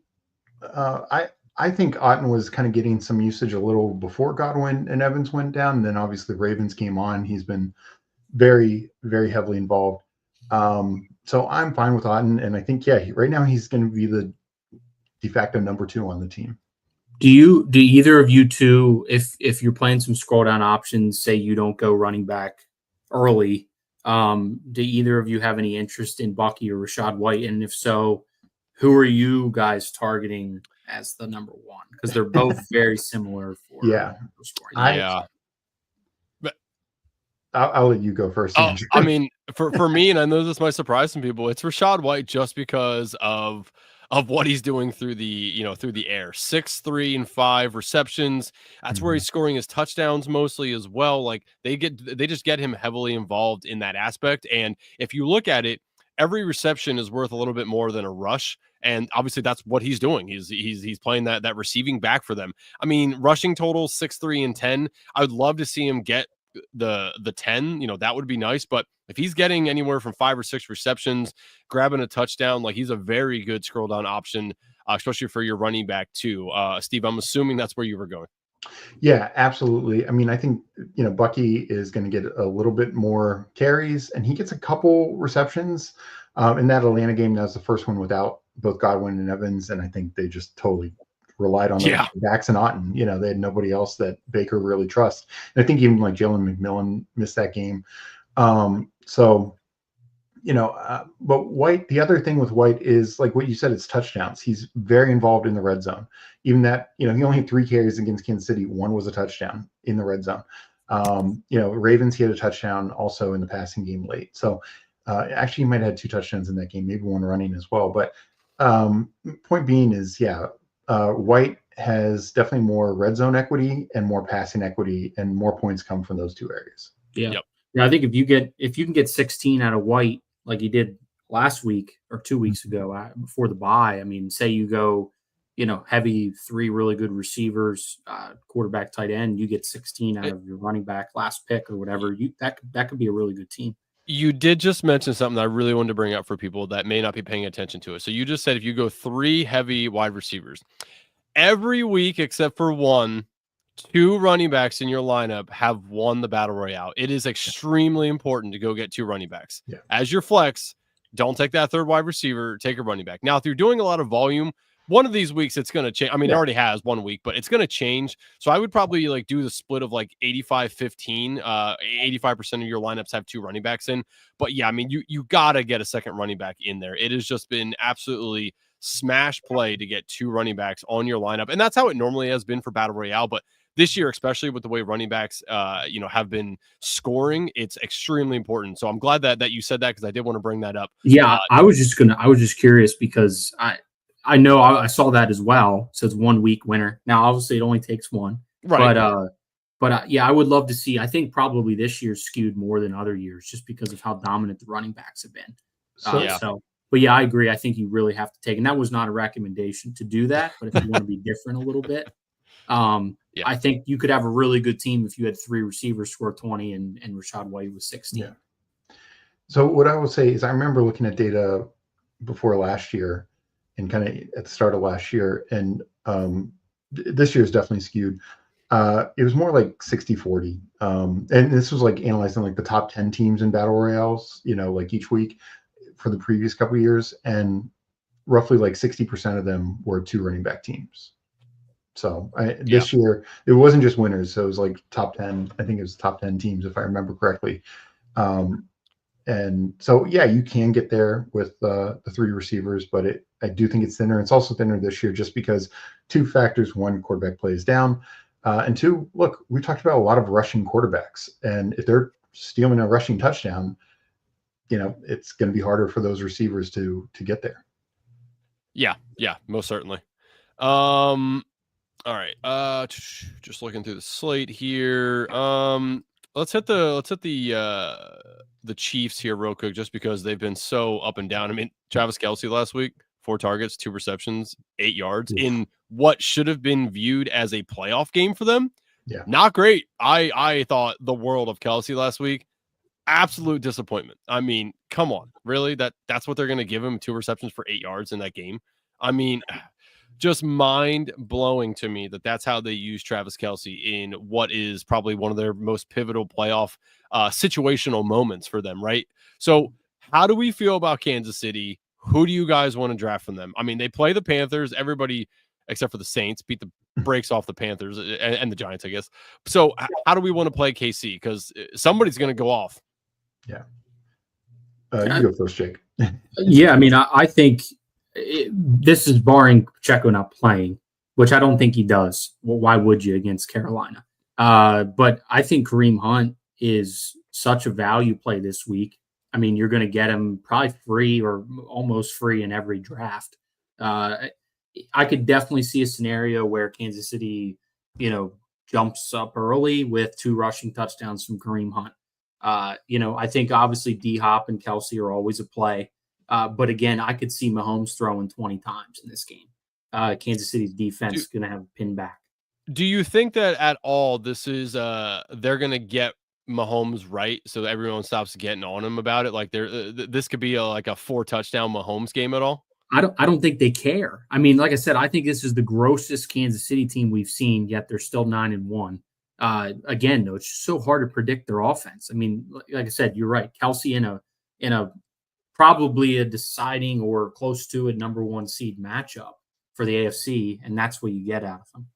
I think Otten was kind of getting some usage a little before Godwin and Evans went down. And then obviously Ravens came on. He's been very, very heavily involved. So I'm fine with Otten. And I think, right now he's going to be the de facto number 2 on the team. Do either of you two, if you're playing some scroll down options, say you don't go running back early, do either of you have any interest in Bucky or Rachaad White? And if so, who are you guys targeting as the number 1? Because they're both very similar for scoring. But I'll let you go first. I mean, for me, and I know this might surprise some people, it's Rachaad White just because of what he's doing through the air. 6, 3, and 5 receptions. That's where he's scoring his touchdowns mostly as well. Like they just get him heavily involved in that aspect. And if you look at it, every reception is worth a little bit more than a rush. And obviously that's what he's doing. He's playing that receiving back for them. I mean, rushing total 6, 3, and 10. I would love to see him get the 10, that would be nice. But if he's getting anywhere from 5 or 6 receptions, grabbing a touchdown, like he's a very good scroll down option, especially for your running back too. Steve, I'm assuming that's where you were going. Yeah, absolutely. I mean, I think, Bucky is going to get a little bit more carries, and he gets a couple receptions in that Atlanta game. That was the first one without both Godwin and Evans, and I think they just totally relied on the backs and Otten. They had nobody else that Baker really trusts. And I think even like Jalen McMillan missed that game. But White, the other thing with White is like what you said, it's touchdowns. He's very involved in the red zone. Even that, he only had 3 carries against Kansas City. 1 was a touchdown in the red zone. Ravens, he had a touchdown also in the passing game late. So actually he might have had 2 touchdowns in that game, maybe 1 running as well. But point being is, White has definitely more red zone equity and more passing equity, and more points come from those 2 areas. Yeah. I think if you can get 16 out of White like you did last week or 2 weeks ago before the bye, I mean, say you go, heavy 3 really good receivers, quarterback, tight end, you get 16 out of your running back, last pick or whatever. That could be a really good team. You did just mention something that I really wanted to bring up for people that may not be paying attention to it. So you just said if you go 3 heavy wide receivers every week except for 1, 2 running backs in your lineup have won the battle royale. It is extremely important to go get 2 running backs. As your flex. Don't take that 3rd wide receiver, take a running back. Now, if you're doing a lot of volume, one of these weeks it's going to change. I mean, Yeah. it already has 1 week, but it's going to change. So I would probably like do the split of like 85-15. 85% of your lineups have 2 running backs in. But yeah, I mean, you got to get a second running back in there. It has just been absolutely smash play to get 2 running backs on your lineup. And that's how it normally has been for Battle Royale. But this year, especially with the way running backs, have been scoring, it's extremely important. So I'm glad that you said that, because I did want to bring that up. Yeah, I was just curious because I know I saw that as well. So it's 1 week winner. Now, obviously, it only takes one, Right. But yeah, I would love to see. I think probably this year skewed more than other years just because of how dominant the running backs have been. But yeah, I agree. I think you really have to take, and that was not a recommendation to do that. But if you want to be different a little bit, I think you could have a really good team if you had 3 receivers score 20 and Rachaad White was 16. Yeah. So what I will say is I remember looking at data before last year and kind of at the start of last year, and this year is definitely skewed. It was more like 60-40. And this was like analyzing like the top 10 teams in battle royales, like each week for the previous couple of years. And roughly like 60% of them were 2 running back teams. So this year it wasn't just winners. So it was like top 10. I think it was top 10 teams, if I remember correctly. And so, yeah, you can get there with the 3 receivers, but I do think it's thinner. It's also thinner this year just because 2 factors. 1, quarterback plays down. And 2, look, we talked about a lot of rushing quarterbacks. And if they're stealing a rushing touchdown, it's going to be harder for those receivers to get there. Yeah, most certainly. All right. Just looking through the slate here. Let's hit the Chiefs here real quick, just because they've been so up and down. I mean, Travis Kelce last week, 4 targets, 2 receptions, 8 yards in what should have been viewed as a playoff game for them. Yeah, not great. I thought the world of Kelce last week. Absolute disappointment. I mean, come on, really? That's what they're going to give him? 2 receptions for 8 yards in that game? I mean, just mind blowing to me that's how they use Travis Kelce in what is probably one of their most pivotal playoff situational moments for them, right? So how do we feel about Kansas City? Who do you guys want to draft from them? I mean, they play the Panthers. Everybody except for the Saints beat the brakes off the Panthers and the Giants, I guess. So how do we want to play KC? Because somebody's going to go off. Yeah. You go first, Jake. Yeah, I mean, I think this is barring Pacheco not playing, which I don't think he does. Well, why would you against Carolina? But I think Kareem Hunt is such a value play this week. I mean, you're going to get him probably free or almost free in every draft. I could definitely see a scenario where Kansas City, jumps up early with 2 rushing touchdowns from Kareem Hunt. I think obviously D-Hop and Kelce are always a play. But again, I could see Mahomes throwing 20 times in this game. Kansas City's defense is going to have a pin back. Do you think that at all this is they're going to get Mahomes right so that everyone stops getting on him about it? Like this could be like a 4 touchdown Mahomes game at all? I don't think they care. I mean, like I said, I think this is the grossest Kansas City team we've seen, yet they're still 9-1. Again, though, it's just so hard to predict their offense. I mean, like I said, you're right. Kelce in a probably a deciding or close to a number 1 seed matchup for the AFC, and that's what you get out of them.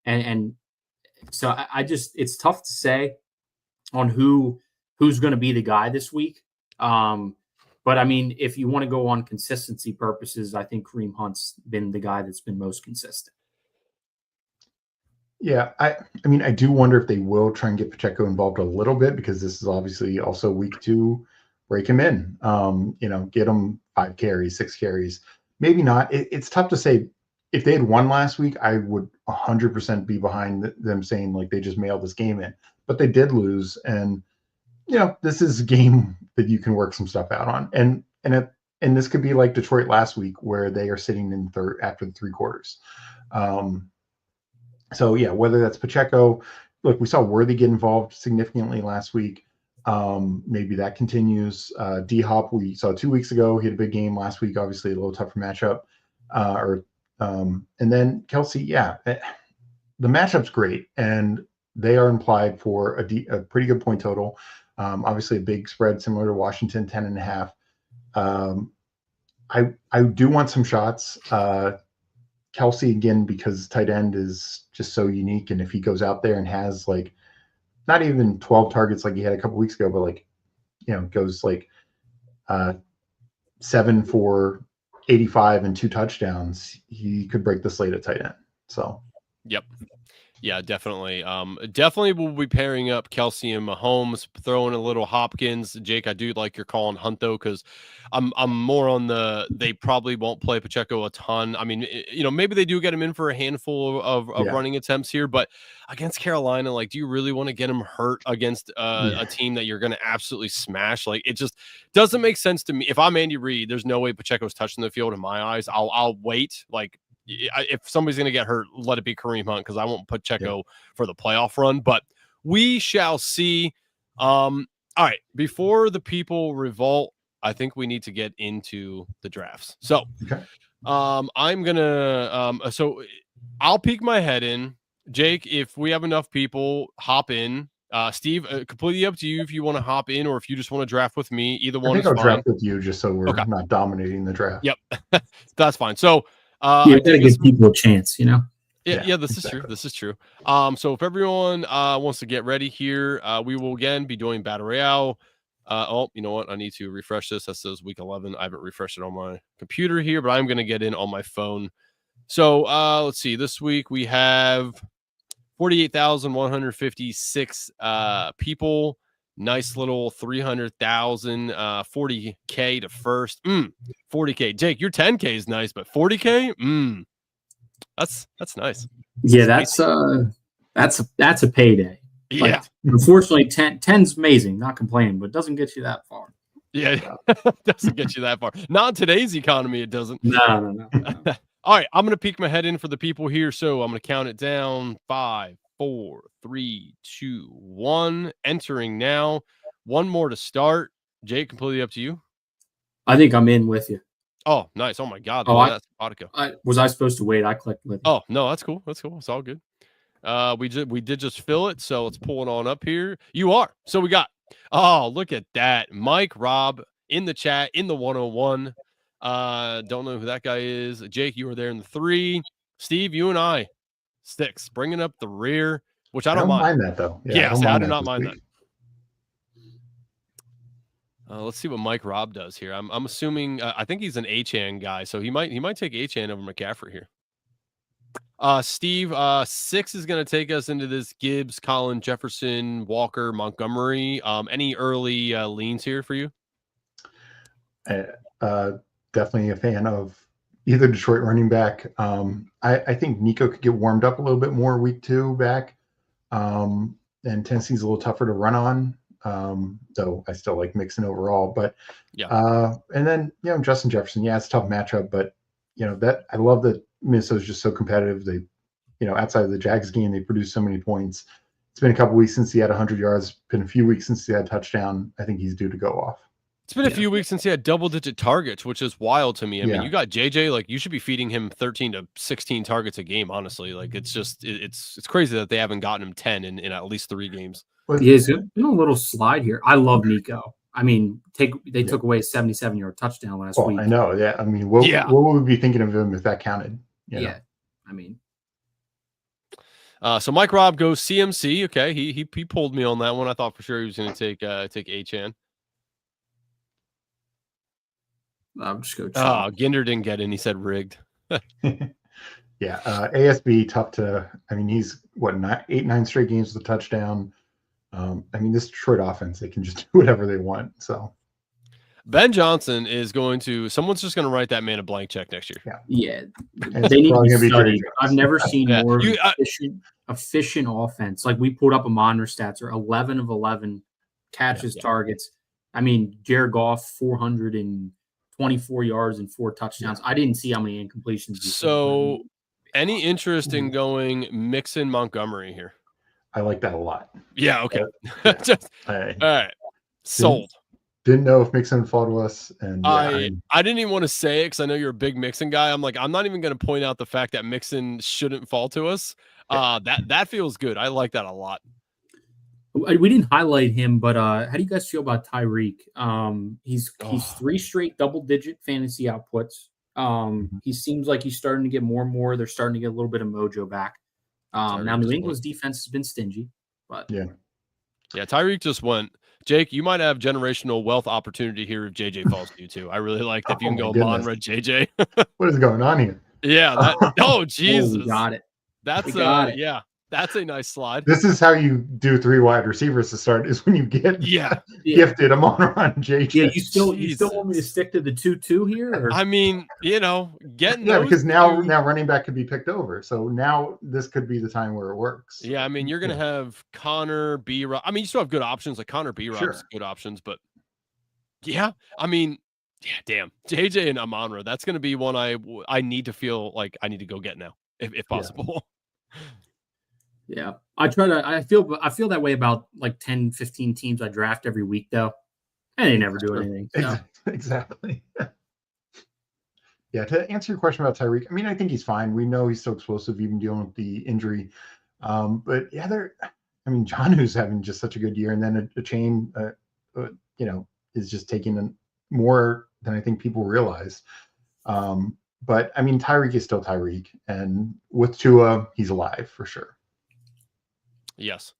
And so I just, it's tough to say on who's going to be the guy this week. But I mean, if you want to go on consistency purposes, I think Kareem Hunt's been the guy that's been most consistent. Yeah, I mean, I do wonder if they will try and get Pacheco involved a little bit, because this is obviously also week 2. Break him in, get him 5 carries, 6 carries. Maybe not. It's tough to say. If they had won last week, I would 100% be behind them saying like they just mailed this game in. But they did lose, and this is a game that you can work some stuff out on. And this could be like Detroit last week, where they are sitting in third after the 3 quarters. So yeah, whether that's Pacheco, look, we saw Worthy get involved significantly last week. Maybe that continues. D-Hop, we saw 2 weeks ago. He had a big game last week, obviously a little tougher matchup. And then Kelce, the matchup's great, and they are implied for a pretty good point total. Obviously a big spread similar to Washington, 10.5. I do want some shots. Kelsey again, because tight end is just so unique. And if he goes out there and has like not even 12 targets like he had a couple weeks ago, but like, goes like 7 for 85 and 2 touchdowns, he could break the slate at tight end. So, yep. Yeah, definitely. Definitely will be pairing up Kelsey and Mahomes, throwing a little Hopkins. Jake, I do like your call on Hunt though, because I'm more on they probably won't play Pacheco a ton. I mean, maybe they do get him in for a handful of running attempts here, but against Carolina, like, do you really want to get him hurt against a team that you're going to absolutely smash? Like, it just doesn't make sense to me. If I'm Andy Reid, there's no way Pacheco's touching the field in my eyes. I'll wait. Like, if somebody's going to get hurt, let it be Kareem Hunt, because I won't put Pacheco for the playoff run, but we shall see. All right, before the people revolt, I think we need to get into the drafts. So I'm going to so I'll peek my head in. Jake, if we have enough people, hop in. Steve, completely up to you if you want to hop in or if you just want to draft with me. Either one is fine. I'll draft with you just so we're not dominating the draft. Yep, that's fine. So you gotta give people a chance, Yeah, this is true. This is true. So if everyone wants to get ready here, we will again be doing Battle Royale. You know what? I need to refresh this. That says week 11. I haven't refreshed it on my computer here, but I'm going to get in on my phone. So let's see. This week we have 48,156 people. Nice little 300,000, 40K to first. 40K. Jake, your 10K is nice, but 40K? That's nice. Yeah, that's a payday. Yeah. Like, unfortunately, 10's amazing, not complaining, but it doesn't get you that far. Yeah, it doesn't get you that far. Not in today's economy, it doesn't. No. All right, I'm going to peek my head in for the people here, so I'm going to count it down. 5, 4, 3, 2, 1. Entering now. One more to start. Jake, completely up to you. I think I'm in with you. Oh, nice. Oh, my God. That's was I supposed to wait? I clicked with you. Oh, no, that's cool. That's cool. It's all good. We did just fill it, so let's pull it on up here. You are. So we got, look at that. Mike Raub in the chat, in the 101. Don't know who that guy is. Jake, you were there in the 3. Steve, you and I, 6. Bringing up the rear, which I don't mind that, though. I do not mind that. Let's see what Mike Raub does here. I'm assuming I think he's an Achane guy, so he might take Achane over McCaffrey here. Steve, 6 is going to take us into this Gibbs, Collin, Jefferson, Walker, Montgomery. Any early leans here for you? Definitely a fan of either Detroit running back. I think Nico could get warmed up a little bit more week 2 back. And Tennessee's a little tougher to run on. Though I still like Mixon overall, but and then Justin Jefferson, it's a tough matchup, but that I love that Minnesota's just so competitive. They, outside of the Jags game, they produce so many points. It's been a couple weeks since he had 100 yards. Been a few weeks since he had a touchdown. I think he's due to go off. It's been a few weeks since he had double-digit targets, which is wild to me. I mean, you got JJ, like you should be feeding him 13 to 16 targets a game. Honestly, like it's just it's crazy that they haven't gotten him 10 in at least 3 games. Yeah, he's been a little slide here. I love Nico. I mean, they took away a 77-yard touchdown last week. I know. Yeah. I mean, what would we be thinking of him if that counted? I mean. So Mike Raub goes CMC. Okay, he pulled me on that one. I thought for sure he was going to take Achane. I'll just go. Ginder didn't get in. He said rigged. ASB tough to. I mean, he's 8-9 straight games with a touchdown. I mean, this Detroit offense, they can just do whatever they want. So Ben Johnson is someone's just going to write that man a blank check next year. Yeah. They need to be studied. I've never seen more efficient offense. Like, we pulled up Amon stats, or 11 of 11 catches, targets. I mean, Jared Goff, 424 yards and 4 touchdowns. I didn't see how many incompletions. So any interest in going Mixon Montgomery here? I like that a lot. Yeah, okay. All right. Sold. Didn't know if Mixon would fall to us. And I didn't even want to say it because I know you're a big Mixon guy. I'm like, I'm not even going to point out the fact that Mixon shouldn't fall to us. That feels good. I like that a lot. We didn't highlight him, but how do you guys feel about Tyreek? He's 3 straight double-digit fantasy outputs. He seems like he's starting to get more and more. They're starting to get a little bit of mojo back. Now New England's defense has been stingy, but yeah, Tyreek just went. Jake, you might have generational wealth opportunity here if JJ falls to you too. I really like that. If you can go Monra JJ. What is going on here? Yeah, that oh Jesus. We got it. That's yeah. That's a nice slide. This is how you do 3 wide receivers to start, is when you get gifted a Monra JJ. Yeah, you still want me to stick to the 2-2 here? Or? I mean, getting because now running back could be picked over. So now this could be the time where it works. Yeah, I mean, you're gonna have Connor B. Rob. I mean, you still have good options like Connor B. Rob's good options, but yeah, I mean, damn, JJ and Amon-Ra. That's gonna be one I need to feel like I need to go get now, if possible. Yeah, I feel that way about like 10, 15 teams I draft every week, though. And they never do anything. So. Exactly. Yeah, to answer your question about Tyreek, I mean, I think he's fine. We know he's so explosive, even dealing with the injury. But yeah, Jonnu's having just such a good year, and then a chain, is just taking more than I think people realize. But I mean, Tyreek is still Tyreek, and with Tua, he's alive for sure. Yes.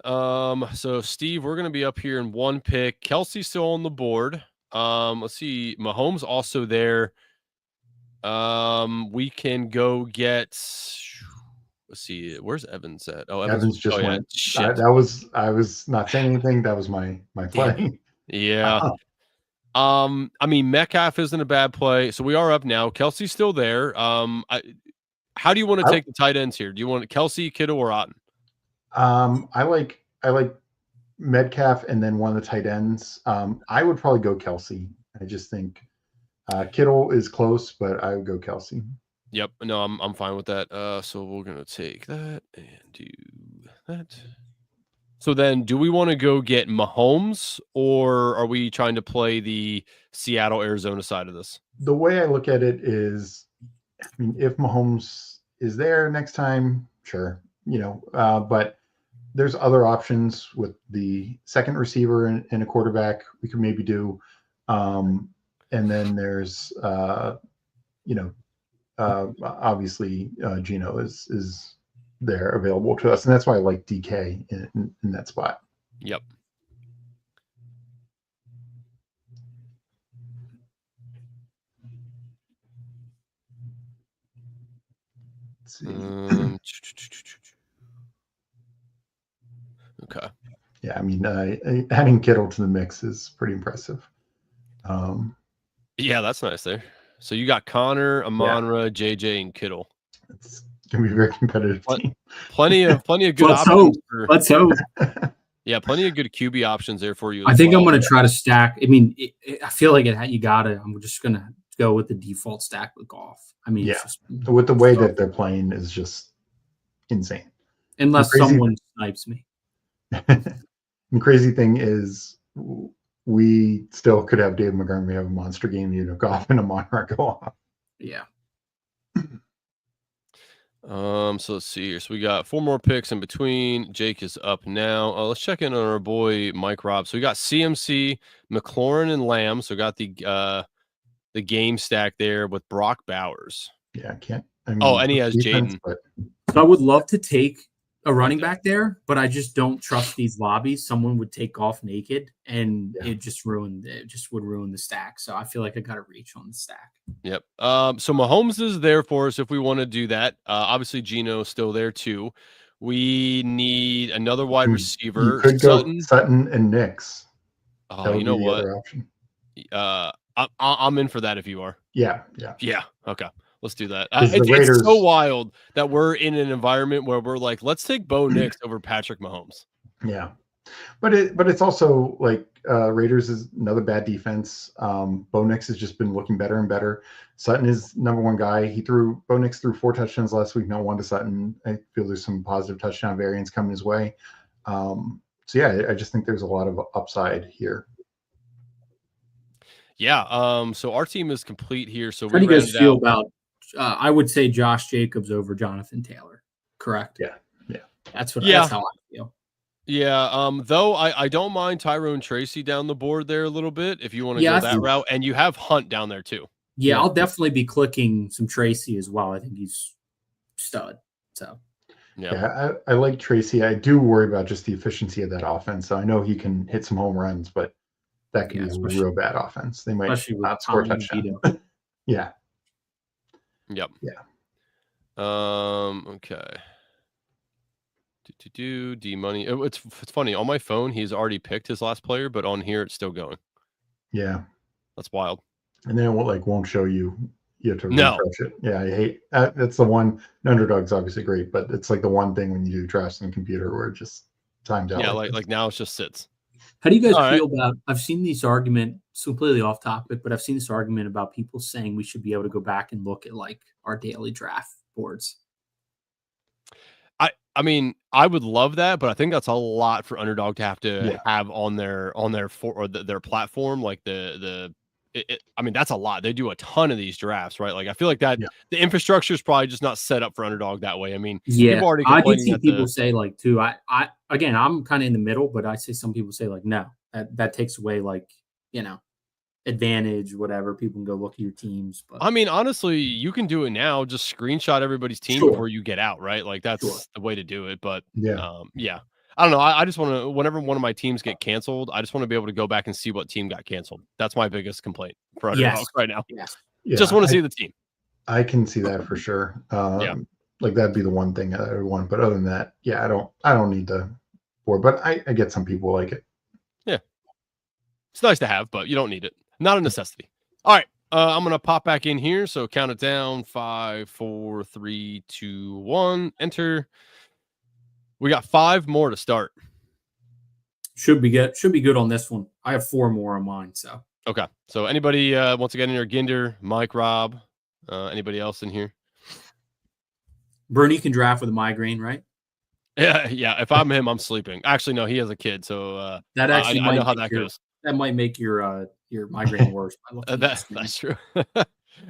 So Steve, we're gonna be up here in 1 pick. Kelsey's still on the board. Let's see. Mahomes also there. We can go get. Let's see. Where's Evans at? Oh, Evans just went. I was not saying anything. That was my play. Yeah. I mean, Metcalf isn't a bad play, so we are up now. Kelsey's still there. How do you want to take the tight ends here? Do you want Kelsey, Kittle, or Otten? I like Metcalf and then one of the tight ends. I would probably go Kelsey. I just think Kittle is close, but I would go Kelsey. Yep. No, I'm fine with that. So we're gonna take that and do that. So then, do we want to go get Mahomes, or are we trying to play the Seattle, Arizona side of this? The way I look at it is, I mean, if Mahomes is there next time, sure, but there's other options with the second receiver and a quarterback we could maybe do. And then there's, obviously Geno is there available to us. And that's why I like DK in that spot. Yep. Okay. Yeah, I mean, adding Kittle to the mix is pretty impressive. Yeah, that's nice there. So you got Connor, Amon-Ra, JJ, and Kittle. It's gonna be a very competitive team. Plenty of good Let's options. Let's hope. Yeah, plenty of good QB options there for you. I think I'm going to try to stack. I mean, I feel like you got to. I'm just going to go with the default stack with Goff. I mean, with the way that they're playing is just insane. Unless someone snipes me. The crazy thing is, we still could have David Montgomery have a monster game. Goff and Amon-Ra go off. Yeah. So let's see here. So we got 4 more picks in between. Jake is up now. Let's check in on our boy Mike Rob. So we got CMC, McLaurin, and Lamb. So we got the game stack there with Brock Bowers. Yeah, I can't. I mean, and he has Jaden. So I would love to take a running back there, but I just don't trust these lobbies. Someone would take off naked, and it just would ruin the stack. So I feel like I got to reach on the stack. Yep. So Mahomes is there for us if we want to do that. Obviously Geno's still there too. We need another wide receiver. You could go Sutton and Nix. Oh, you know what? I'm in for that if you are. Yeah. Okay. Let's do that. It's so wild that we're in an environment where we're like, let's take Bo Nix over Patrick Mahomes. Yeah, but it's also like Raiders is another bad defense. Bo Nix has just been looking better and better. Sutton is #1 guy. Bo Nix threw 4 touchdowns last week, not 1 to Sutton. I feel there's some positive touchdown variance coming his way. So yeah, I just think there's a lot of upside here. Yeah. So our team is complete here. So how do you guys feel about? I would say Josh Jacobs over Jonathan Taylor. Correct. Yeah. That's how I feel. Yeah. Though I don't mind Tyrone Tracy down the board there a little bit if you want to go that route, and you have Hunt down there too. Yeah, I'll definitely be clicking some Tracy as well. I think he's stud. So I like Tracy. I do worry about just the efficiency of that offense. So I know he can hit some home runs, but that could be a real bad offense. They might not score a touchdown. Yeah. Yep. Yeah. Okay. D money. It's funny. On my phone, he's already picked his last player, but on here it's still going. Yeah. That's wild. And then it won't show you. You have to refresh it. Yeah, I hate that's the one. Underdog's obviously great, but it's like the one thing when you do drafts on the computer where it just times out. Yeah, like now it's just sits. How do you guys feel about? I've seen this argument. It's completely off topic, but I've seen this argument about people saying we should be able to go back and look at like our daily draft boards. I mean, I would love that, but I think that's a lot for Underdog to have to have on their their platform. Like I mean, that's a lot. They do a ton of these drafts, right? Like I feel like that the infrastructure is probably just not set up for Underdog that way. I mean, people already I did see people say like too. I again, I'm kind of in the middle, but I see some people say like no, that takes away like advantage, whatever. People can go look at your teams. But I mean, honestly, you can do it now. Just screenshot everybody's team before you get out, right? Like that's the way to do it. But I don't know. I just want to, whenever one of my teams get canceled, I just want to be able to go back and see what team got canceled. That's my biggest complaint for Underdog right now. Just want to see the team. I can see that for sure. Like that'd be the one thing I would want. But other than that, I don't need the board. But I get some people like it. Yeah, it's nice to have, but you don't need it. Not a necessity. All right. I'm going to pop back in here. So count it down. 5, 4, 3, 2, 1. Enter. We got 5 more to start. Should be good on this one. I have 4 more on mine. So okay. So anybody wants to get in here? Ginder, Mike, Rob, anybody else in here? Bruni can draft with a migraine, right? Yeah. If I'm him, I'm sleeping. Actually, no, he has a kid, so that actually I know how that goes. That might make your migraine worse. That's true.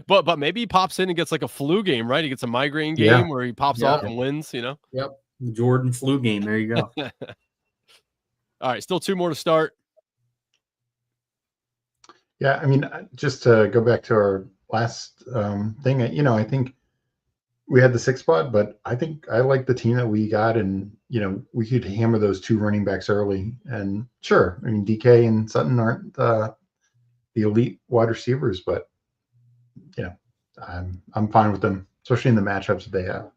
but maybe he pops in and gets like a flu game, right? He gets a migraine game where he pops off and wins. Yep. The Jordan flu game. There you go. All right, still 2 more to start. Yeah, I mean, just to go back to our last thing, I think we had the 6th spot, but I think I like the team that we got, and we could hammer those 2 running backs early. And sure, I mean DK and Sutton aren't the elite wide receivers, but I'm fine with them, especially in the matchups that they have.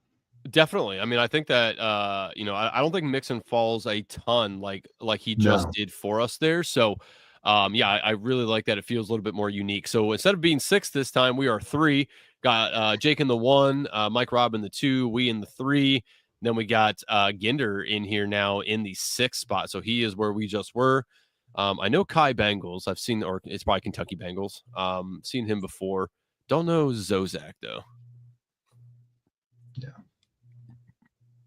Definitely. I mean, I think that I don't think Mixon falls a ton like he just did for us there. So I really like that. It feels a little bit more unique. So instead of being 6 this time, we are 3. Got Jake in the 1, Mike, Rob in the 2, we in the 3. Then we got Ginder in here now in the 6th spot. So he is where we just were. I know Kai Bengals. I've seen, or it's probably Kentucky Bengals. Seen him before. Don't know Zozak though. Yeah.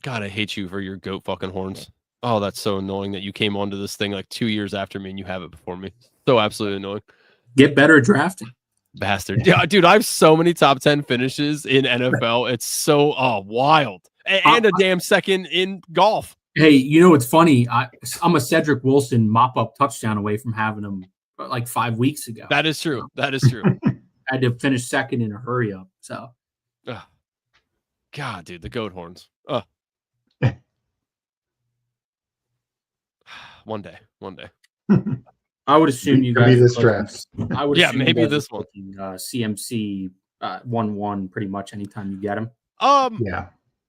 God, I hate you for your goat fucking horns. Oh, that's so annoying that you came onto this thing like 2 years after me and you have it before me. So absolutely annoying. Get better at drafting. Bastard. Yeah, dude, I have so many top 10 finishes in NFL. It's so wild. And a damn second in golf. Hey, it's funny. I'm a Cedric Wilson mop-up touchdown away from having him like 5 weeks ago. That is true. That is true. I had to finish second in a hurry up. So, God, dude, the goat horns. One day. I would assume you guys. This draft. I would. Yeah, maybe this one. CMC 1-1 pretty much anytime you get him.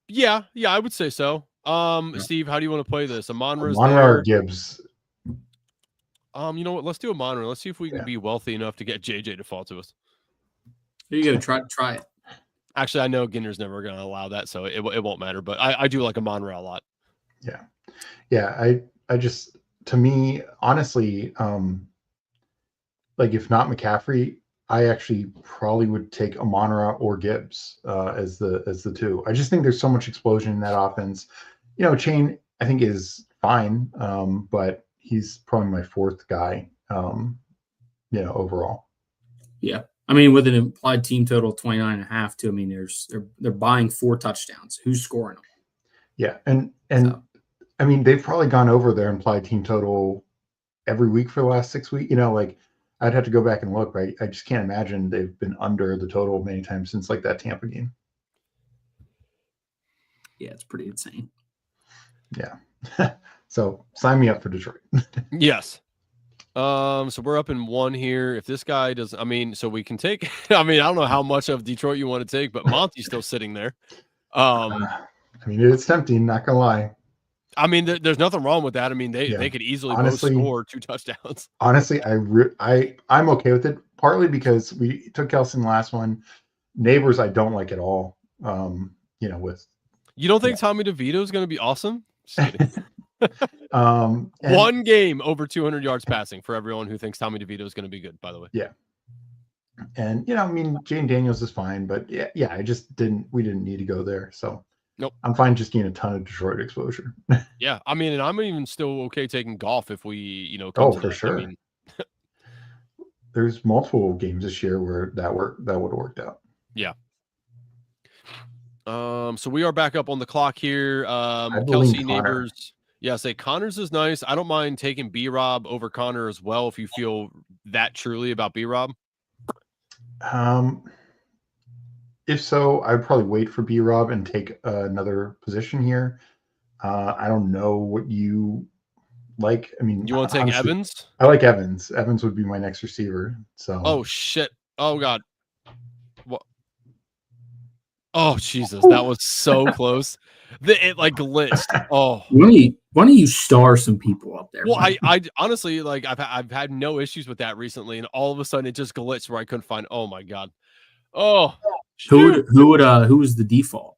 Yeah, I would say so. Steve, how do you want to play this? Amon-Ra or Gibbs? You know what? Let's do Amon-Ra. Let's see if we can be wealthy enough to get JJ to fall to us. Here you go. Try it. Actually, I know Ginner's never going to allow that, so it won't matter. But I do like Amon-Ra a lot. Yeah. I just, to me, honestly, like if not McCaffrey, I actually probably would take Amon-Ra or Gibbs as the 2. I just think there's so much explosion in that offense. Chain I think is fine, but he's probably my 4th guy. Overall. Yeah, I mean, with an implied team total of 29.5 too. I mean, they're buying 4 touchdowns. Who's scoring them? Yeah, and I mean, they've probably gone over their implied team total every week for the last 6 weeks. I'd have to go back and look, but I just can't imagine they've been under the total many times since like that Tampa game. Yeah, it's pretty insane. Yeah. So sign me up for Detroit. Yes. So we're up in 1 here. If this guy does, I mean, so we can take, I mean, I don't know how much of Detroit you want to take, but Monty's still sitting there. I mean, it's tempting, not gonna lie. I mean, there's nothing wrong with that. I mean, they could easily both score 2 touchdowns. Honestly, I'm okay with it, partly because we took Kelce in the last one. Neighbors, I don't like at all. With you don't think Tommy DeVito is going to be awesome? And, 1 game over 200 yards passing for everyone who thinks Tommy DeVito is going to be good, by the way. Yeah. And, I mean, Jane Daniels is fine, but we didn't need to go there. So nope. I'm fine just getting a ton of Detroit exposure. Yeah. I mean, and I'm even still okay taking golf if we, come for sure. I mean, there's multiple games this year where that would have worked out. Yeah. So we are back up on the clock here. Kelce, Neighbors. Yeah, say Connors is nice. I don't mind taking B-Rob over Connor as well if you feel that truly about B-Rob. If so, I'd probably wait for B-Rob and take another position here. I don't know what you like. I mean, you want to take Evans? I like Evans. Evans would be my next receiver. So. Oh shit! Oh god! What? Oh Jesus! That was so close. It like glitched. Oh. Why don't you star some people up there? Well, I honestly like I've had no issues with that recently, and all of a sudden it just glitched where I couldn't find. Oh my god! Oh, who was the default?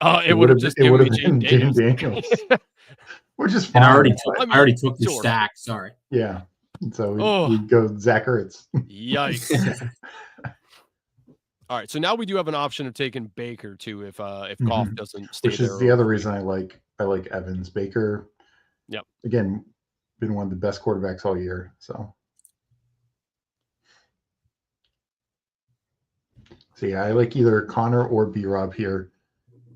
It would have just given me Jane Daniels. Which is fine. And I already took the stack. Sorry. Yeah. So we go Zach Ertz. Yikes. All right, so now we do have an option of taking Baker too if Goff doesn't stay Which there. Is the other reason I like Evans. Baker. Yep. Again, been one of the best quarterbacks all year. So yeah, I like either Connor or B-Rob here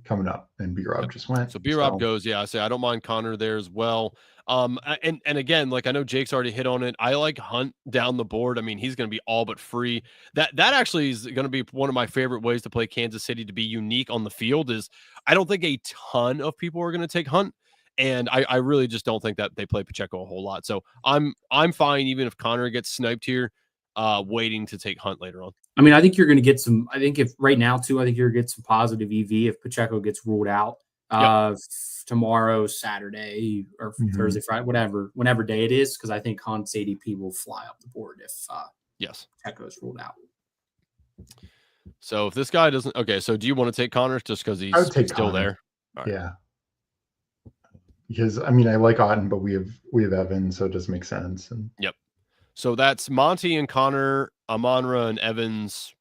coming up, and B-Rob just went. So B-Rob goes. Yeah, I say I don't mind Connor there as well. And again, like I know Jake's already hit on it. I like Hunt down the board. I mean, he's going to be all but free. That actually is going to be one of my favorite ways to play Kansas City to be unique on the field. Is I don't think a ton of people are going to take Hunt, and I really just don't think that they play Pacheco a whole lot. So I'm fine even if Connor gets sniped here, waiting to take Hunt later on. I mean, I think you're going to get some. I think if right now too, I think you're going to get some positive EV if Pacheco gets ruled out. Tomorrow, Saturday, or Thursday, Friday, whenever day it is, because I think Hunt's ADP will fly up the board if Pacheco's ruled out. So if this guy doesn't, okay. So do you want to take Connor just because he's still Connor. There? Right. Yeah. Because I mean, I like Otten, but we have Evans, so it does make sense. And yep. So that's Monty and Connor, Amon-Ra and Evans.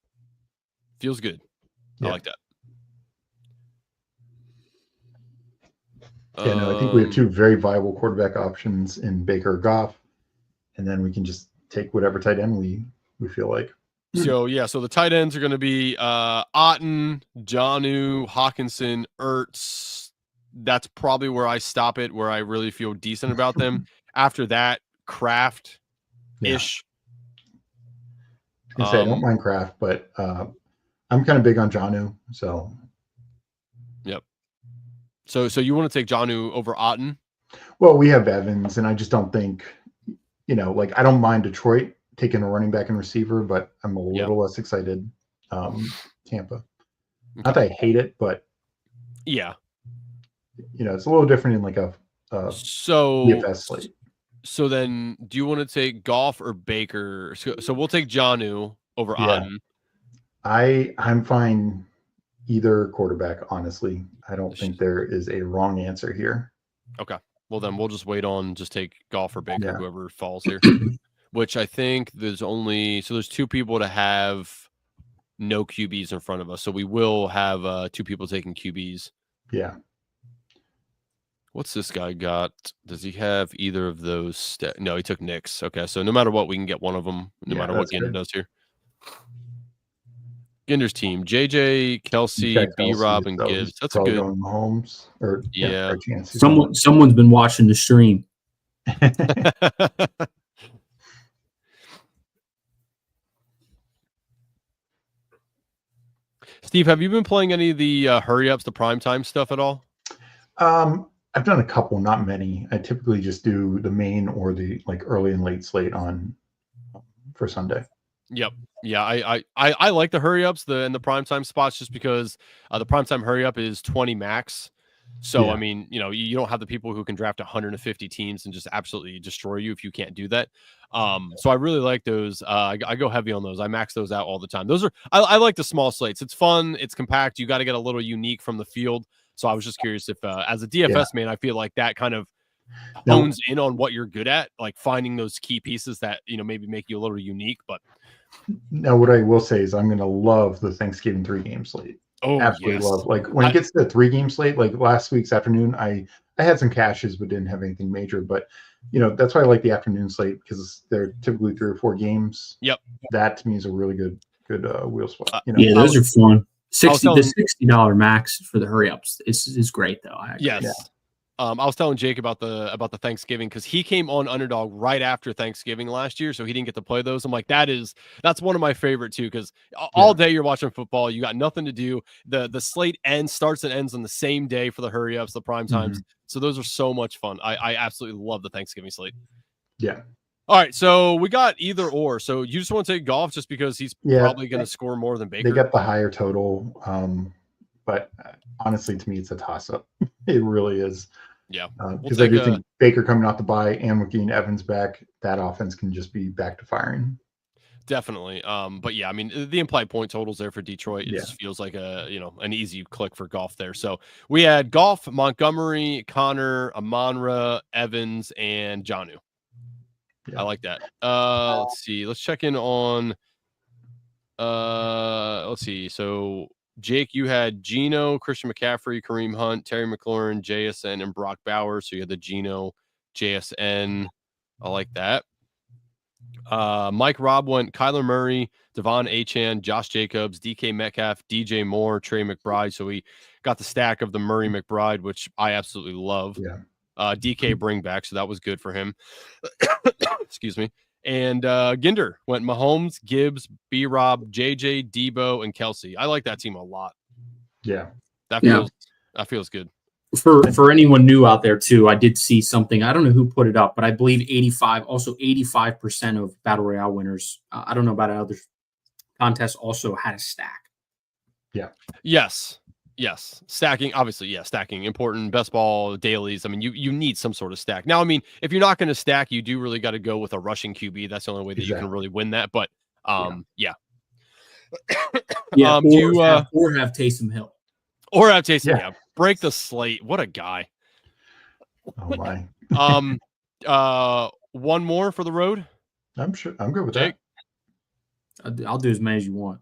Feels good. I like that. Yeah, no, I think we have 2 very viable quarterback options in Baker or Goff, and then we can just take whatever tight end we feel like. So the tight ends are going to be Otten, Jonnu, Hawkinson, Ertz. That's probably where I stop it, where I really feel decent about them. After that, Kraft-ish. I don't mind Kraft, but I'm kind of big on Jonnu, so. Yep. So you want to take Jonnu over Otten? Well, we have Evans, and I just don't think, like I don't mind Detroit taking a running back and receiver, but I'm a little less excited. Tampa. Okay. Not that I hate it, but yeah, it's a little different in like a DFS slate. So then, do you want to take Goff or Baker? So we'll take Jonnu over Otten. I'm fine. Either quarterback, honestly. I don't think there is a wrong answer here. Okay. Well, then we'll just wait on take Goff or Baker, whoever falls here. Which I think there's 2 people to have no QBs in front of us. So we will have 2 people taking QBs. Yeah. What's this guy got? Does he have either of those? No, he took Knicks. Okay. So no matter what, we can get one of them, no matter what Ginder does here. Ginder's team: JJ, Kelce, B-Rob, and Gibbs. That's a good. Mahomes, or someone's been watching the stream. Steve, have you been playing any of the hurry ups, the primetime stuff at all? I've done a couple, not many. I typically just do the main or the like early and late slate on for Sunday. Yep. Yeah, I like the hurry ups, and the primetime spots, just because the primetime hurry up is 20 max. So Yeah. I mean, you don't have the people who can draft 150 teams and just absolutely destroy you if you can't do that. So I really like those. I go heavy on those. I max those out all the time. Those are I like the small slates. It's fun. It's compact. You got to get a little unique from the field. So I was just curious if, as a DFS man, I feel like that kind of hones in on what you're good at, like finding those key pieces that maybe make you a little unique. But now, what I will say is I'm going to love the Thanksgiving 3-game slate. Oh, absolutely yes. love. Like when it gets to the 3-game slate, like last week's afternoon, I had some cashes but didn't have anything major. But that's why I like the afternoon slate, because they're typically 3 or 4 games. Yep. That to me is a really good wheel spot. Yeah, those are fun. The $60 max for the hurry ups is great though. Yes. Yeah. I was telling Jake about the Thanksgiving, because he came on Underdog right after Thanksgiving last year, so he didn't get to play those. I'm like, that's one of my favorite too, because all day you're watching football, you got nothing to do. The slate starts and ends on the same day for the hurry ups, the prime times. Mm-hmm. So those are so much fun. I absolutely love the Thanksgiving slate. Yeah. All right, so we got either or. So you just want to take Goff just because he's probably going to score more than Baker? They got the higher total, but honestly, to me, it's a toss-up. It really is. Yeah, because I do think Baker coming off the bye and with getting Evans back, that offense can just be back to firing. Definitely. But yeah, I mean, the implied point totals there for Detroit, it just feels like an easy click for Goff there. So we had Goff, Montgomery, Connor, Amon-Ra, Evans, and Jonnu. Yeah. I like that. Let's see. Let's check in on. Let's see. So Jake, you had Geno, Christian McCaffrey, Kareem Hunt, Terry McLaurin, JSN, and Brock Bowers. So you had the Geno, JSN. I like that. Mike Robb went Kyler Murray, Devon Achane, Josh Jacobs, DK Metcalf, DJ Moore, Trey McBride. So we got the stack of the Murray McBride, which I absolutely love. Yeah. DK bring back, so that was good for him. Excuse me. And Ginder went Mahomes, Gibbs, B-Rob, JJ, Debo, and Kelsey. I like that team a lot. Yeah. That feels good. For anyone new out there too, I did see something. I don't know who put it up, but I believe 85% of Battle Royale winners, I don't know about other contests, also had a stack. Yeah. Yes. Stacking, obviously, stacking, important. Best ball, dailies. I mean, you need some sort of stack. Now, I mean, if you're not going to stack, you do really got to go with a rushing QB. That's the only way that you can really win that. But, yeah. Or have Taysom Hill. Or have Taysom, break the slate. What a guy. Oh, my. One more for the road? I'm sure. I'm good with Jake? that. I'll do as many as you want.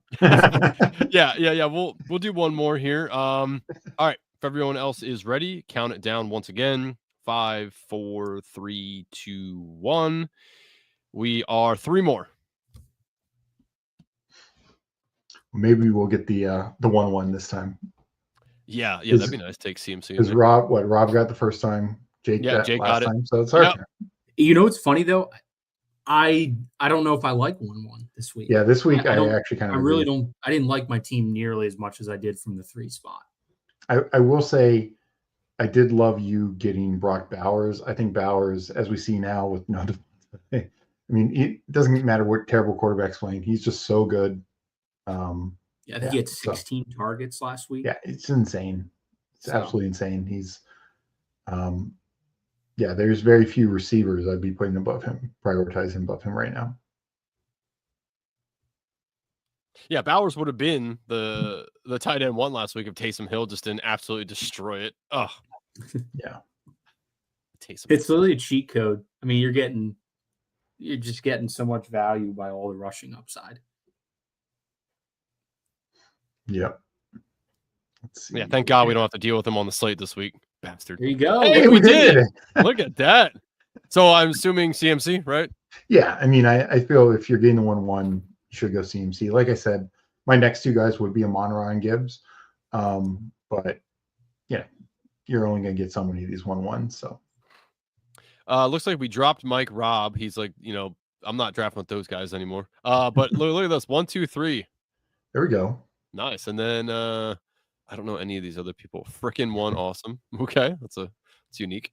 Yeah. We'll do one more here. All right. If everyone else is ready, count it down once again. 5, 4, 3, 2, 1. We are 3 more. Maybe we'll get the 1-1 this time. Yeah, that'd be nice. Take CMC. Because Rob got the first time. Jake got last time, so it's our turn. You know what's funny though? I don't know if I like 1-1 this week. Yeah, this week I actually kind of. I really don't. I didn't like my team nearly as much as I did from the 3 spot. I will say, I did love you getting Brock Bowers. I think Bowers, as we see now, with I mean, it doesn't matter what terrible quarterback's playing. He's just so good. I think he had 16 targets last week. Yeah, it's insane. It's absolutely insane. He's, there's very few receivers I'd be putting above him, prioritizing above him right now. Yeah, Bowers would have been the tight end 1 last week if Taysom Hill just didn't absolutely destroy it. Oh, yeah. It's literally a cheat code. I mean, you're just getting so much value by all the rushing upside. Yep. Yeah, thank God we don't have to deal with him on the slate this week. Bastard. There you go. Hey, we did. Look at that. So I'm assuming CMC, right? Yeah, I mean, I feel if you're getting the 1-1, you should go CMC. Like I said, my next 2 guys would be Amon-Ra and Gibbs. But yeah, you're only going to get so many of these 1-1s. So looks like we dropped Mike Robb. He's like, I'm not drafting with those guys anymore. But look at this. 1, 2, 3. There we go. Nice. And then I don't know any of these other people. Frickin' one awesome. Okay, it's unique.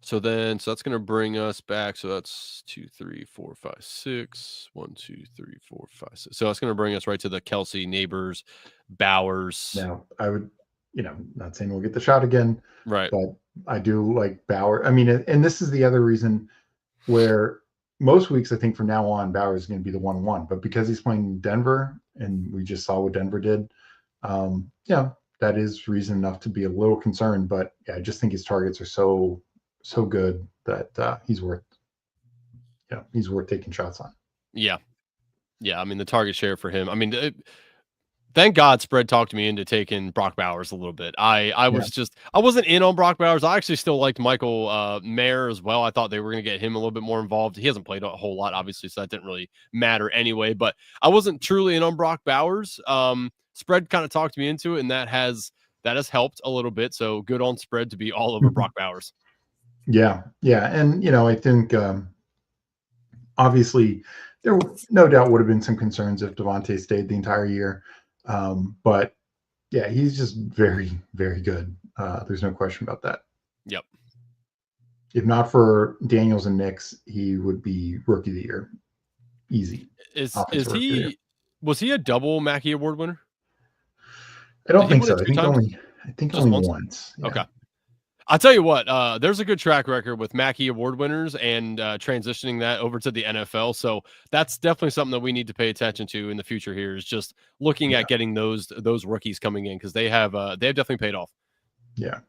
So that's going to bring us back. So that's 2, 3, 4, 5, 6. 1, 2, 3, 4, 5, 6. So that's going to bring us right to the Kelsey, Neighbors, Bowers. Now, I would, not saying we'll get the shot again, right? But I do like Bauer. I mean, and this is the other reason where most weeks I think from now on Bauer is going to be the 1-1, but because he's playing Denver, and we just saw what Denver did, that is reason enough to be a little concerned. But yeah, I just think his targets are so good that he's worth taking shots on. Yeah. I mean, the target share for him. I mean, thank God spread talked me into taking Brock Bowers a little bit. I wasn't in on Brock Bowers. I actually still liked Michael Mayer as well. I thought they were going to get him a little bit more involved. He hasn't played a whole lot, obviously, so that didn't really matter anyway. But I wasn't truly in on Brock Bowers. Spread kind of talked me into it, and that has helped a little bit. So good on spread to be all over Brock Bowers. Yeah, and I think obviously there no doubt would have been some concerns if Devontae stayed the entire year. But yeah, he's just very, very good. There's no question about that. Yep. If not for Daniels and Knicks, he would be rookie of the year. Easy. Was he a double Mackey Award winner? I don't think so. I think only once. Yeah. Okay. I'll tell you what, there's a good track record with Mackey Award winners and transitioning that over to the NFL. So that's definitely something that we need to pay attention to in the future here, is just looking at getting those rookies coming in, because they have definitely paid off. Yeah.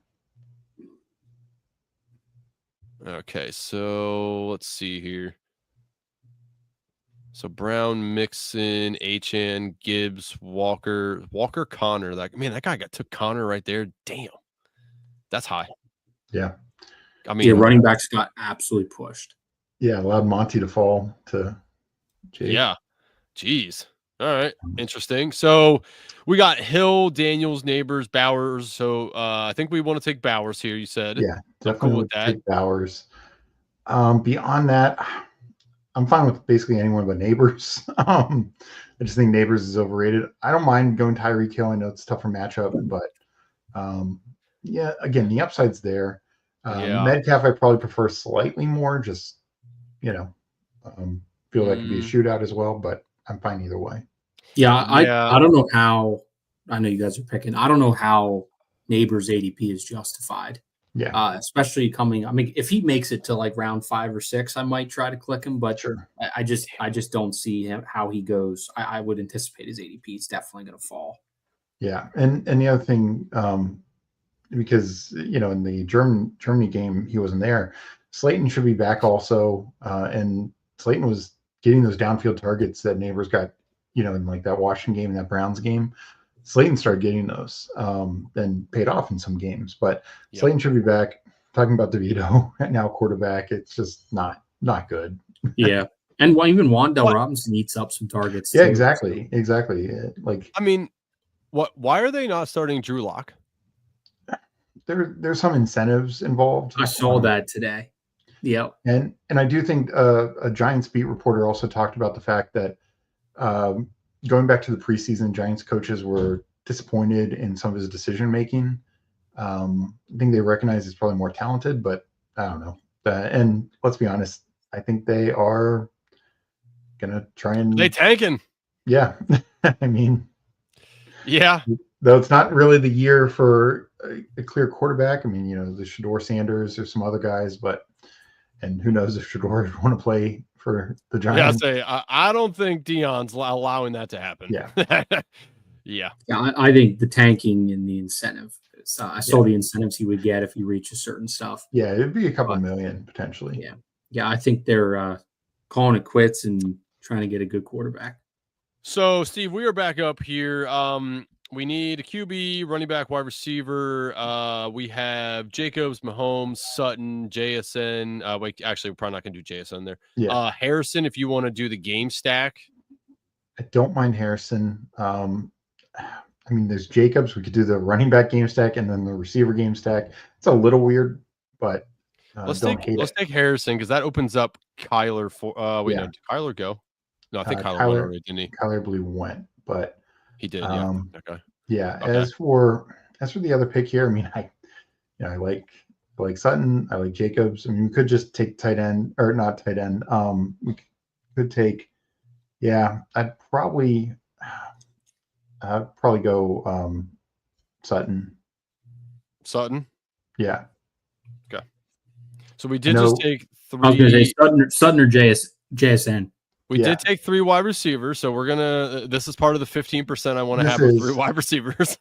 Okay, so let's see here. So Brown, Mixon, HN, Gibbs, Walker, Connor. That guy took Connor right there. Damn. That's high. Yeah. I mean, running backs got absolutely pushed. Yeah, allowed Monty to fall to Jake. Yeah. Jeez. All right. Interesting. So we got Hill, Daniels, Neighbors, Bowers. So I think we want to take Bowers here, you said. Yeah, definitely cool with that. Take Bowers. Beyond that, I'm fine with basically anyone but Neighbors. I just think Neighbors is overrated. I don't mind going Tyreek Hill. I know it's a tougher matchup, but yeah, again, the upside's there. Metcalf I probably prefer slightly more, just feel that could be a shootout as well, but I'm fine either way. I don't know how. I know you guys are picking. I don't know how Neighbors ADP is justified. Yeah, especially coming. I mean, if he makes it to like round 5 or 6, I might try to click him, but sure. I just don't see how he goes. I would anticipate his ADP is definitely going to fall. Yeah, and the other thing, because in the Germany game he wasn't there. Slayton should be back also, and Slayton was getting those downfield targets that Neighbors got, in like that Washington game and that Browns game. Slayton started getting those, and paid off in some games. But Slayton should be back. Talking about DeVito now quarterback, it's just not good. Yeah, and even Wan'Dale Robinson eats up some targets. Yeah, too, exactly. Like, I mean, why are they not starting Drew Lock? There's some incentives involved. I saw that today. Yeah, and I do think a Giants beat reporter also talked about the fact that going back to the preseason, Giants coaches were disappointed in some of his decision making. I think they recognize he's probably more talented, but I don't know. And let's be honest, I think they are gonna try and they tanking. Yeah, I mean, yeah. Though it's not really the year for a clear quarterback. I mean, the Shedeur Sanders, there's some other guys, and who knows if Shedeur would want to play for the Giants. Yeah, I don't think Deion's allowing that to happen. Yeah. Yeah, I think the tanking and the incentive. I saw the incentives he would get if he reached a certain stuff. Yeah, it'd be a couple million potentially. Yeah. I think they're calling it quits and trying to get a good quarterback. So, Steve, we are back up here. We need a QB, running back, wide receiver. We have Jacobs, Mahomes, Sutton, JSN. Wait, actually, we're probably not going to do JSN there. Yeah. Harrison, if you want to do the game stack. I don't mind Harrison. I mean, there's Jacobs. We could do the running back game stack and then the receiver game stack. It's a little weird, but Let's don't hate it. take Harrison because that opens up Kyler for. Wait, no, did Kyler go? No, I think Kyler went already, didn't he? Kyler, I believe, went, but he did. Yeah. Okay. Yeah. Okay. As for the other pick here, I mean, I like Sutton. I like Jacobs. I mean, we could just take tight end or not tight end. We could take. Yeah, I'd probably go Sutton. Sutton. Yeah. Okay. So we did just take 3. I was going to say Sutton or JSN. We did take 3 wide receivers, so we're gonna. This is part of the 15% I want to have with 3 wide receivers.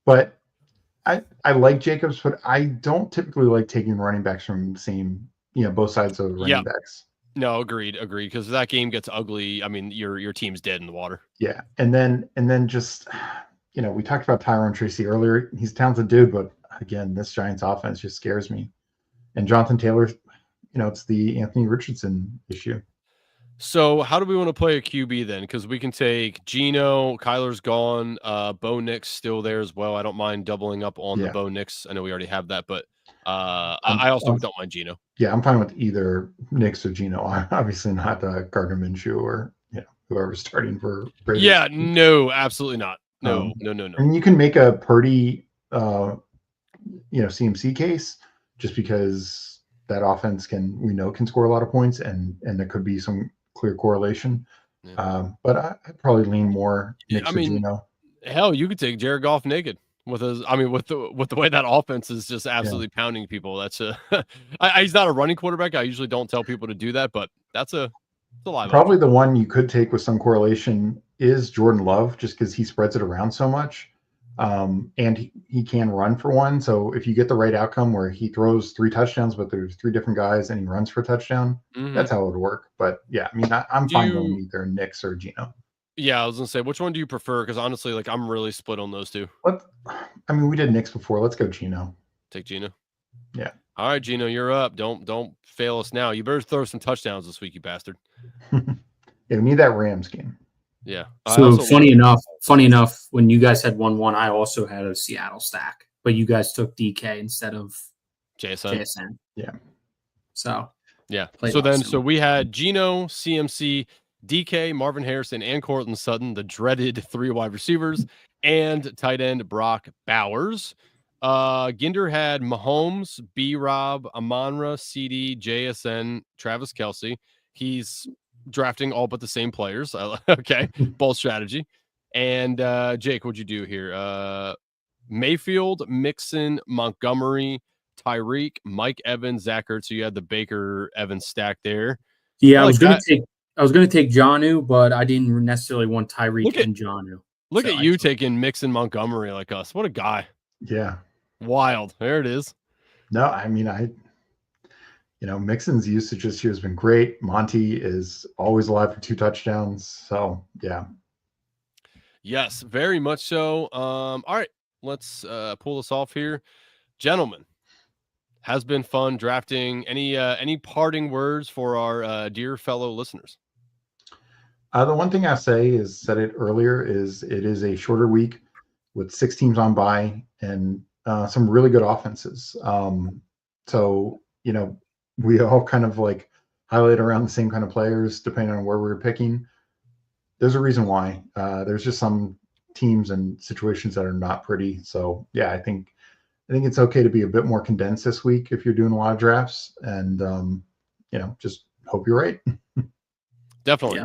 But I like Jacobs, but I don't typically like taking running backs from the same, both sides of the running backs. No, agreed. Because if that game gets ugly, I mean, your team's dead in the water. Yeah, and then just, we talked about Tyrone Tracy earlier. He's a talented dude, but again, this Giants offense just scares me. And Jonathan Taylor, it's the Anthony Richardson issue. So how do we want to play a QB then? Because we can take Geno, Kyler's gone, Bo Nix still there as well. I don't mind doubling up on the Bo Nix. I know we already have that, but I also don't mind Geno. Yeah, I'm fine with either Nix or Geno. Obviously not Gardner Minshew or whoever's starting for Raiders. Yeah, no, absolutely not. No. And you can make a Purdy, CMC case just because that offense can score a lot of points and there could be some clear correlation. Yeah. But I'd probably lean more Nix or Geno. Hell, you could take Jared Goff naked with the way that offense is just absolutely pounding people. That's he's not a running quarterback. I usually don't tell people to do that, but that's a live probably option. The one you could take with some correlation is Jordan Love, just because he spreads it around so much. And he can run for one. So if you get the right outcome where he throws 3 touchdowns, but there's 3 different guys and he runs for a touchdown, that's how it would work. But yeah, I mean, I'm fine going either Nix or Geno. Yeah, I was gonna say, which one do you prefer? Because honestly, I'm really split on those 2. We did Nix before. Let's go Geno. Take Geno. Yeah. All right, Geno, you're up. Don't fail us now. You better throw some touchdowns this week, you bastard. Yeah, we need that Rams game. Yeah. So funny enough, when you guys had 1-1, I also had a Seattle stack, but you guys took DK instead of JSN. Yeah. So yeah. So we had Geno, CMC, DK, Marvin Harrison, and Courtland Sutton, the dreaded 3 wide receivers, and tight end Brock Bowers. Ginder had Mahomes, B-Rob, Amon-Ra, CD, JSN, Travis Kelce. He's drafting all but the same players. Okay, bold strategy. And Jake, what'd you do here? Mayfield, Mixon, Montgomery, Tyreek, Mike Evans, Zach Ertz. So you had the Baker Evans stack there. Yeah, I was gonna take Jonnu, but I didn't necessarily want Tyreek and Jonnu. Look at you taking Mixon, Montgomery like us. What a guy. Yeah. Wild. There it is. No, I mean, Mixon's usage this year has been great. Monty is always alive for 2 touchdowns. So, yeah. Yes, very much so. All right, let's pull this off here. Gentlemen, has been fun drafting. Any parting words for our dear fellow listeners? The one thing I say is, said it earlier, is it is a shorter week with 6 teams on bye and some really good offenses. So, we all kind of highlight around the same kind of players depending on where we're picking. There's a reason why. There's just some teams and situations that are not pretty. So yeah, I think it's okay to be a bit more condensed this week if you're doing a lot of drafts, and just hope you're right. Definitely.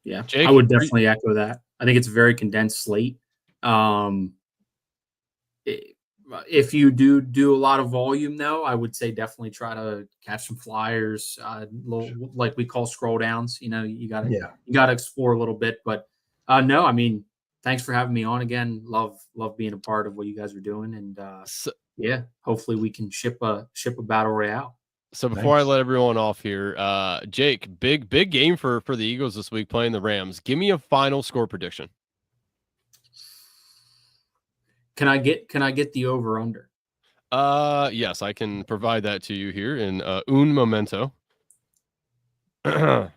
Yeah. Jake, I would definitely echo that. I think it's a very condensed slate. If you do a lot of volume, though, I would say definitely try to catch some flyers, like we call scroll downs. You gotta explore a little bit. But no, I mean, thanks for having me on again. Love being a part of what you guys are doing, and hopefully we can ship a battle royale. So before I let everyone off here, Jake, big game for the Eagles this week playing the Rams. Give me a final score prediction. Can I get the over under? Yes, I can provide that to you here in un momento. I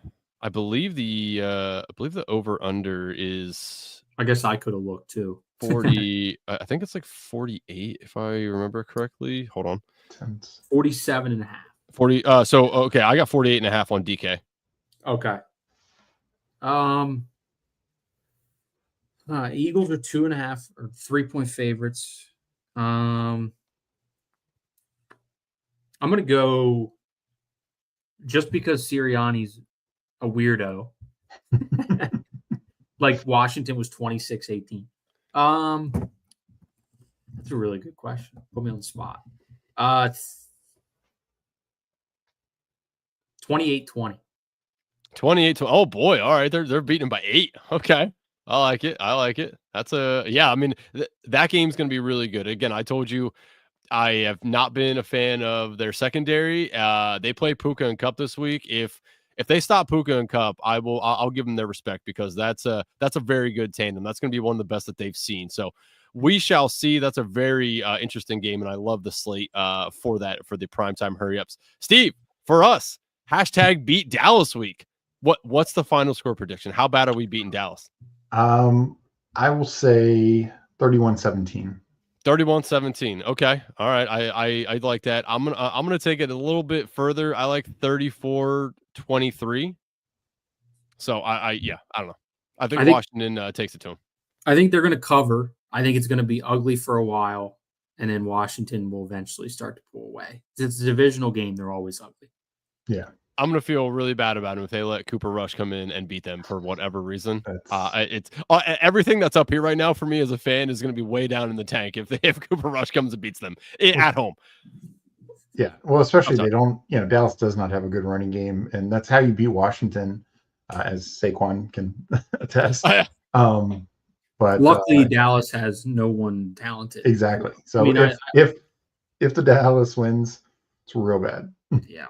believe the over under is, I guess I could have looked too. 40. I think it's like 48 if I remember correctly. Hold on. 47.5. 40. So okay, I got 48.5 on DK. Okay. Eagles are 2.5 or 3-point favorites. I'm gonna go just because Sirianni's a weirdo. Like Washington was 26-18. That's a really good question. Put me on the spot. 28-20. 28 to oh boy, all right, they're beating them by 8. Okay, I like it. That's I mean that game's gonna be really good. Again, I told you I have not been a fan of their secondary. They play Puka and Cup this week. If they stop Puka and Cup, I'll give them their respect, because that's a very good tandem. That's gonna be one of the best that they've seen. So we shall see. That's a very interesting game, and I love the slate for the primetime hurry ups. Steve, for us, hashtag beat Dallas week. What's the final score prediction? How bad are we beating Dallas? I will say 31-17. 31-17. Okay. All right. I like that. I'm gonna take it a little bit further. I like 34-23. So I don't know. I think Washington takes it to them. I think they're gonna cover. I think it's gonna be ugly for a while, and then Washington will eventually start to pull away. It's a divisional game. They're always ugly. Yeah. I'm gonna feel really bad about them if they let Cooper Rush come in and beat them for whatever reason. It's everything that's up here right now for me as a fan is gonna be way down in the tank if Cooper Rush comes and beats them at home. Yeah, well, especially they don't. Dallas does not have a good running game, and that's how you beat Washington, as Saquon can attest. But luckily, Dallas has no one talented. Exactly. So I mean, if the Dallas wins, it's real bad. Yeah.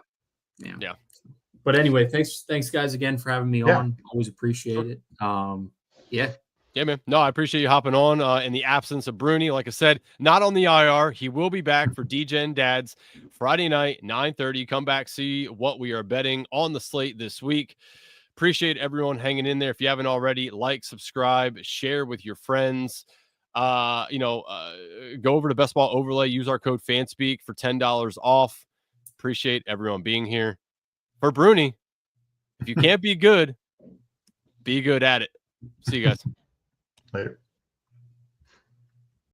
But anyway, thanks guys again for having me on. Always appreciate it. Yeah, man. No, I appreciate you hopping on in the absence of Bruni. Like I said, not on the IR. He will be back for DGen Dads Friday night, 9:30. Come back, see what we are betting on the slate this week. Appreciate everyone hanging in there. If you haven't already, like, subscribe, share with your friends. Go over to Best Ball Overlay. Use our code FanSpeak for $10 off. Appreciate everyone being here. For Bruni, if you can't be good at it. See you guys. Later.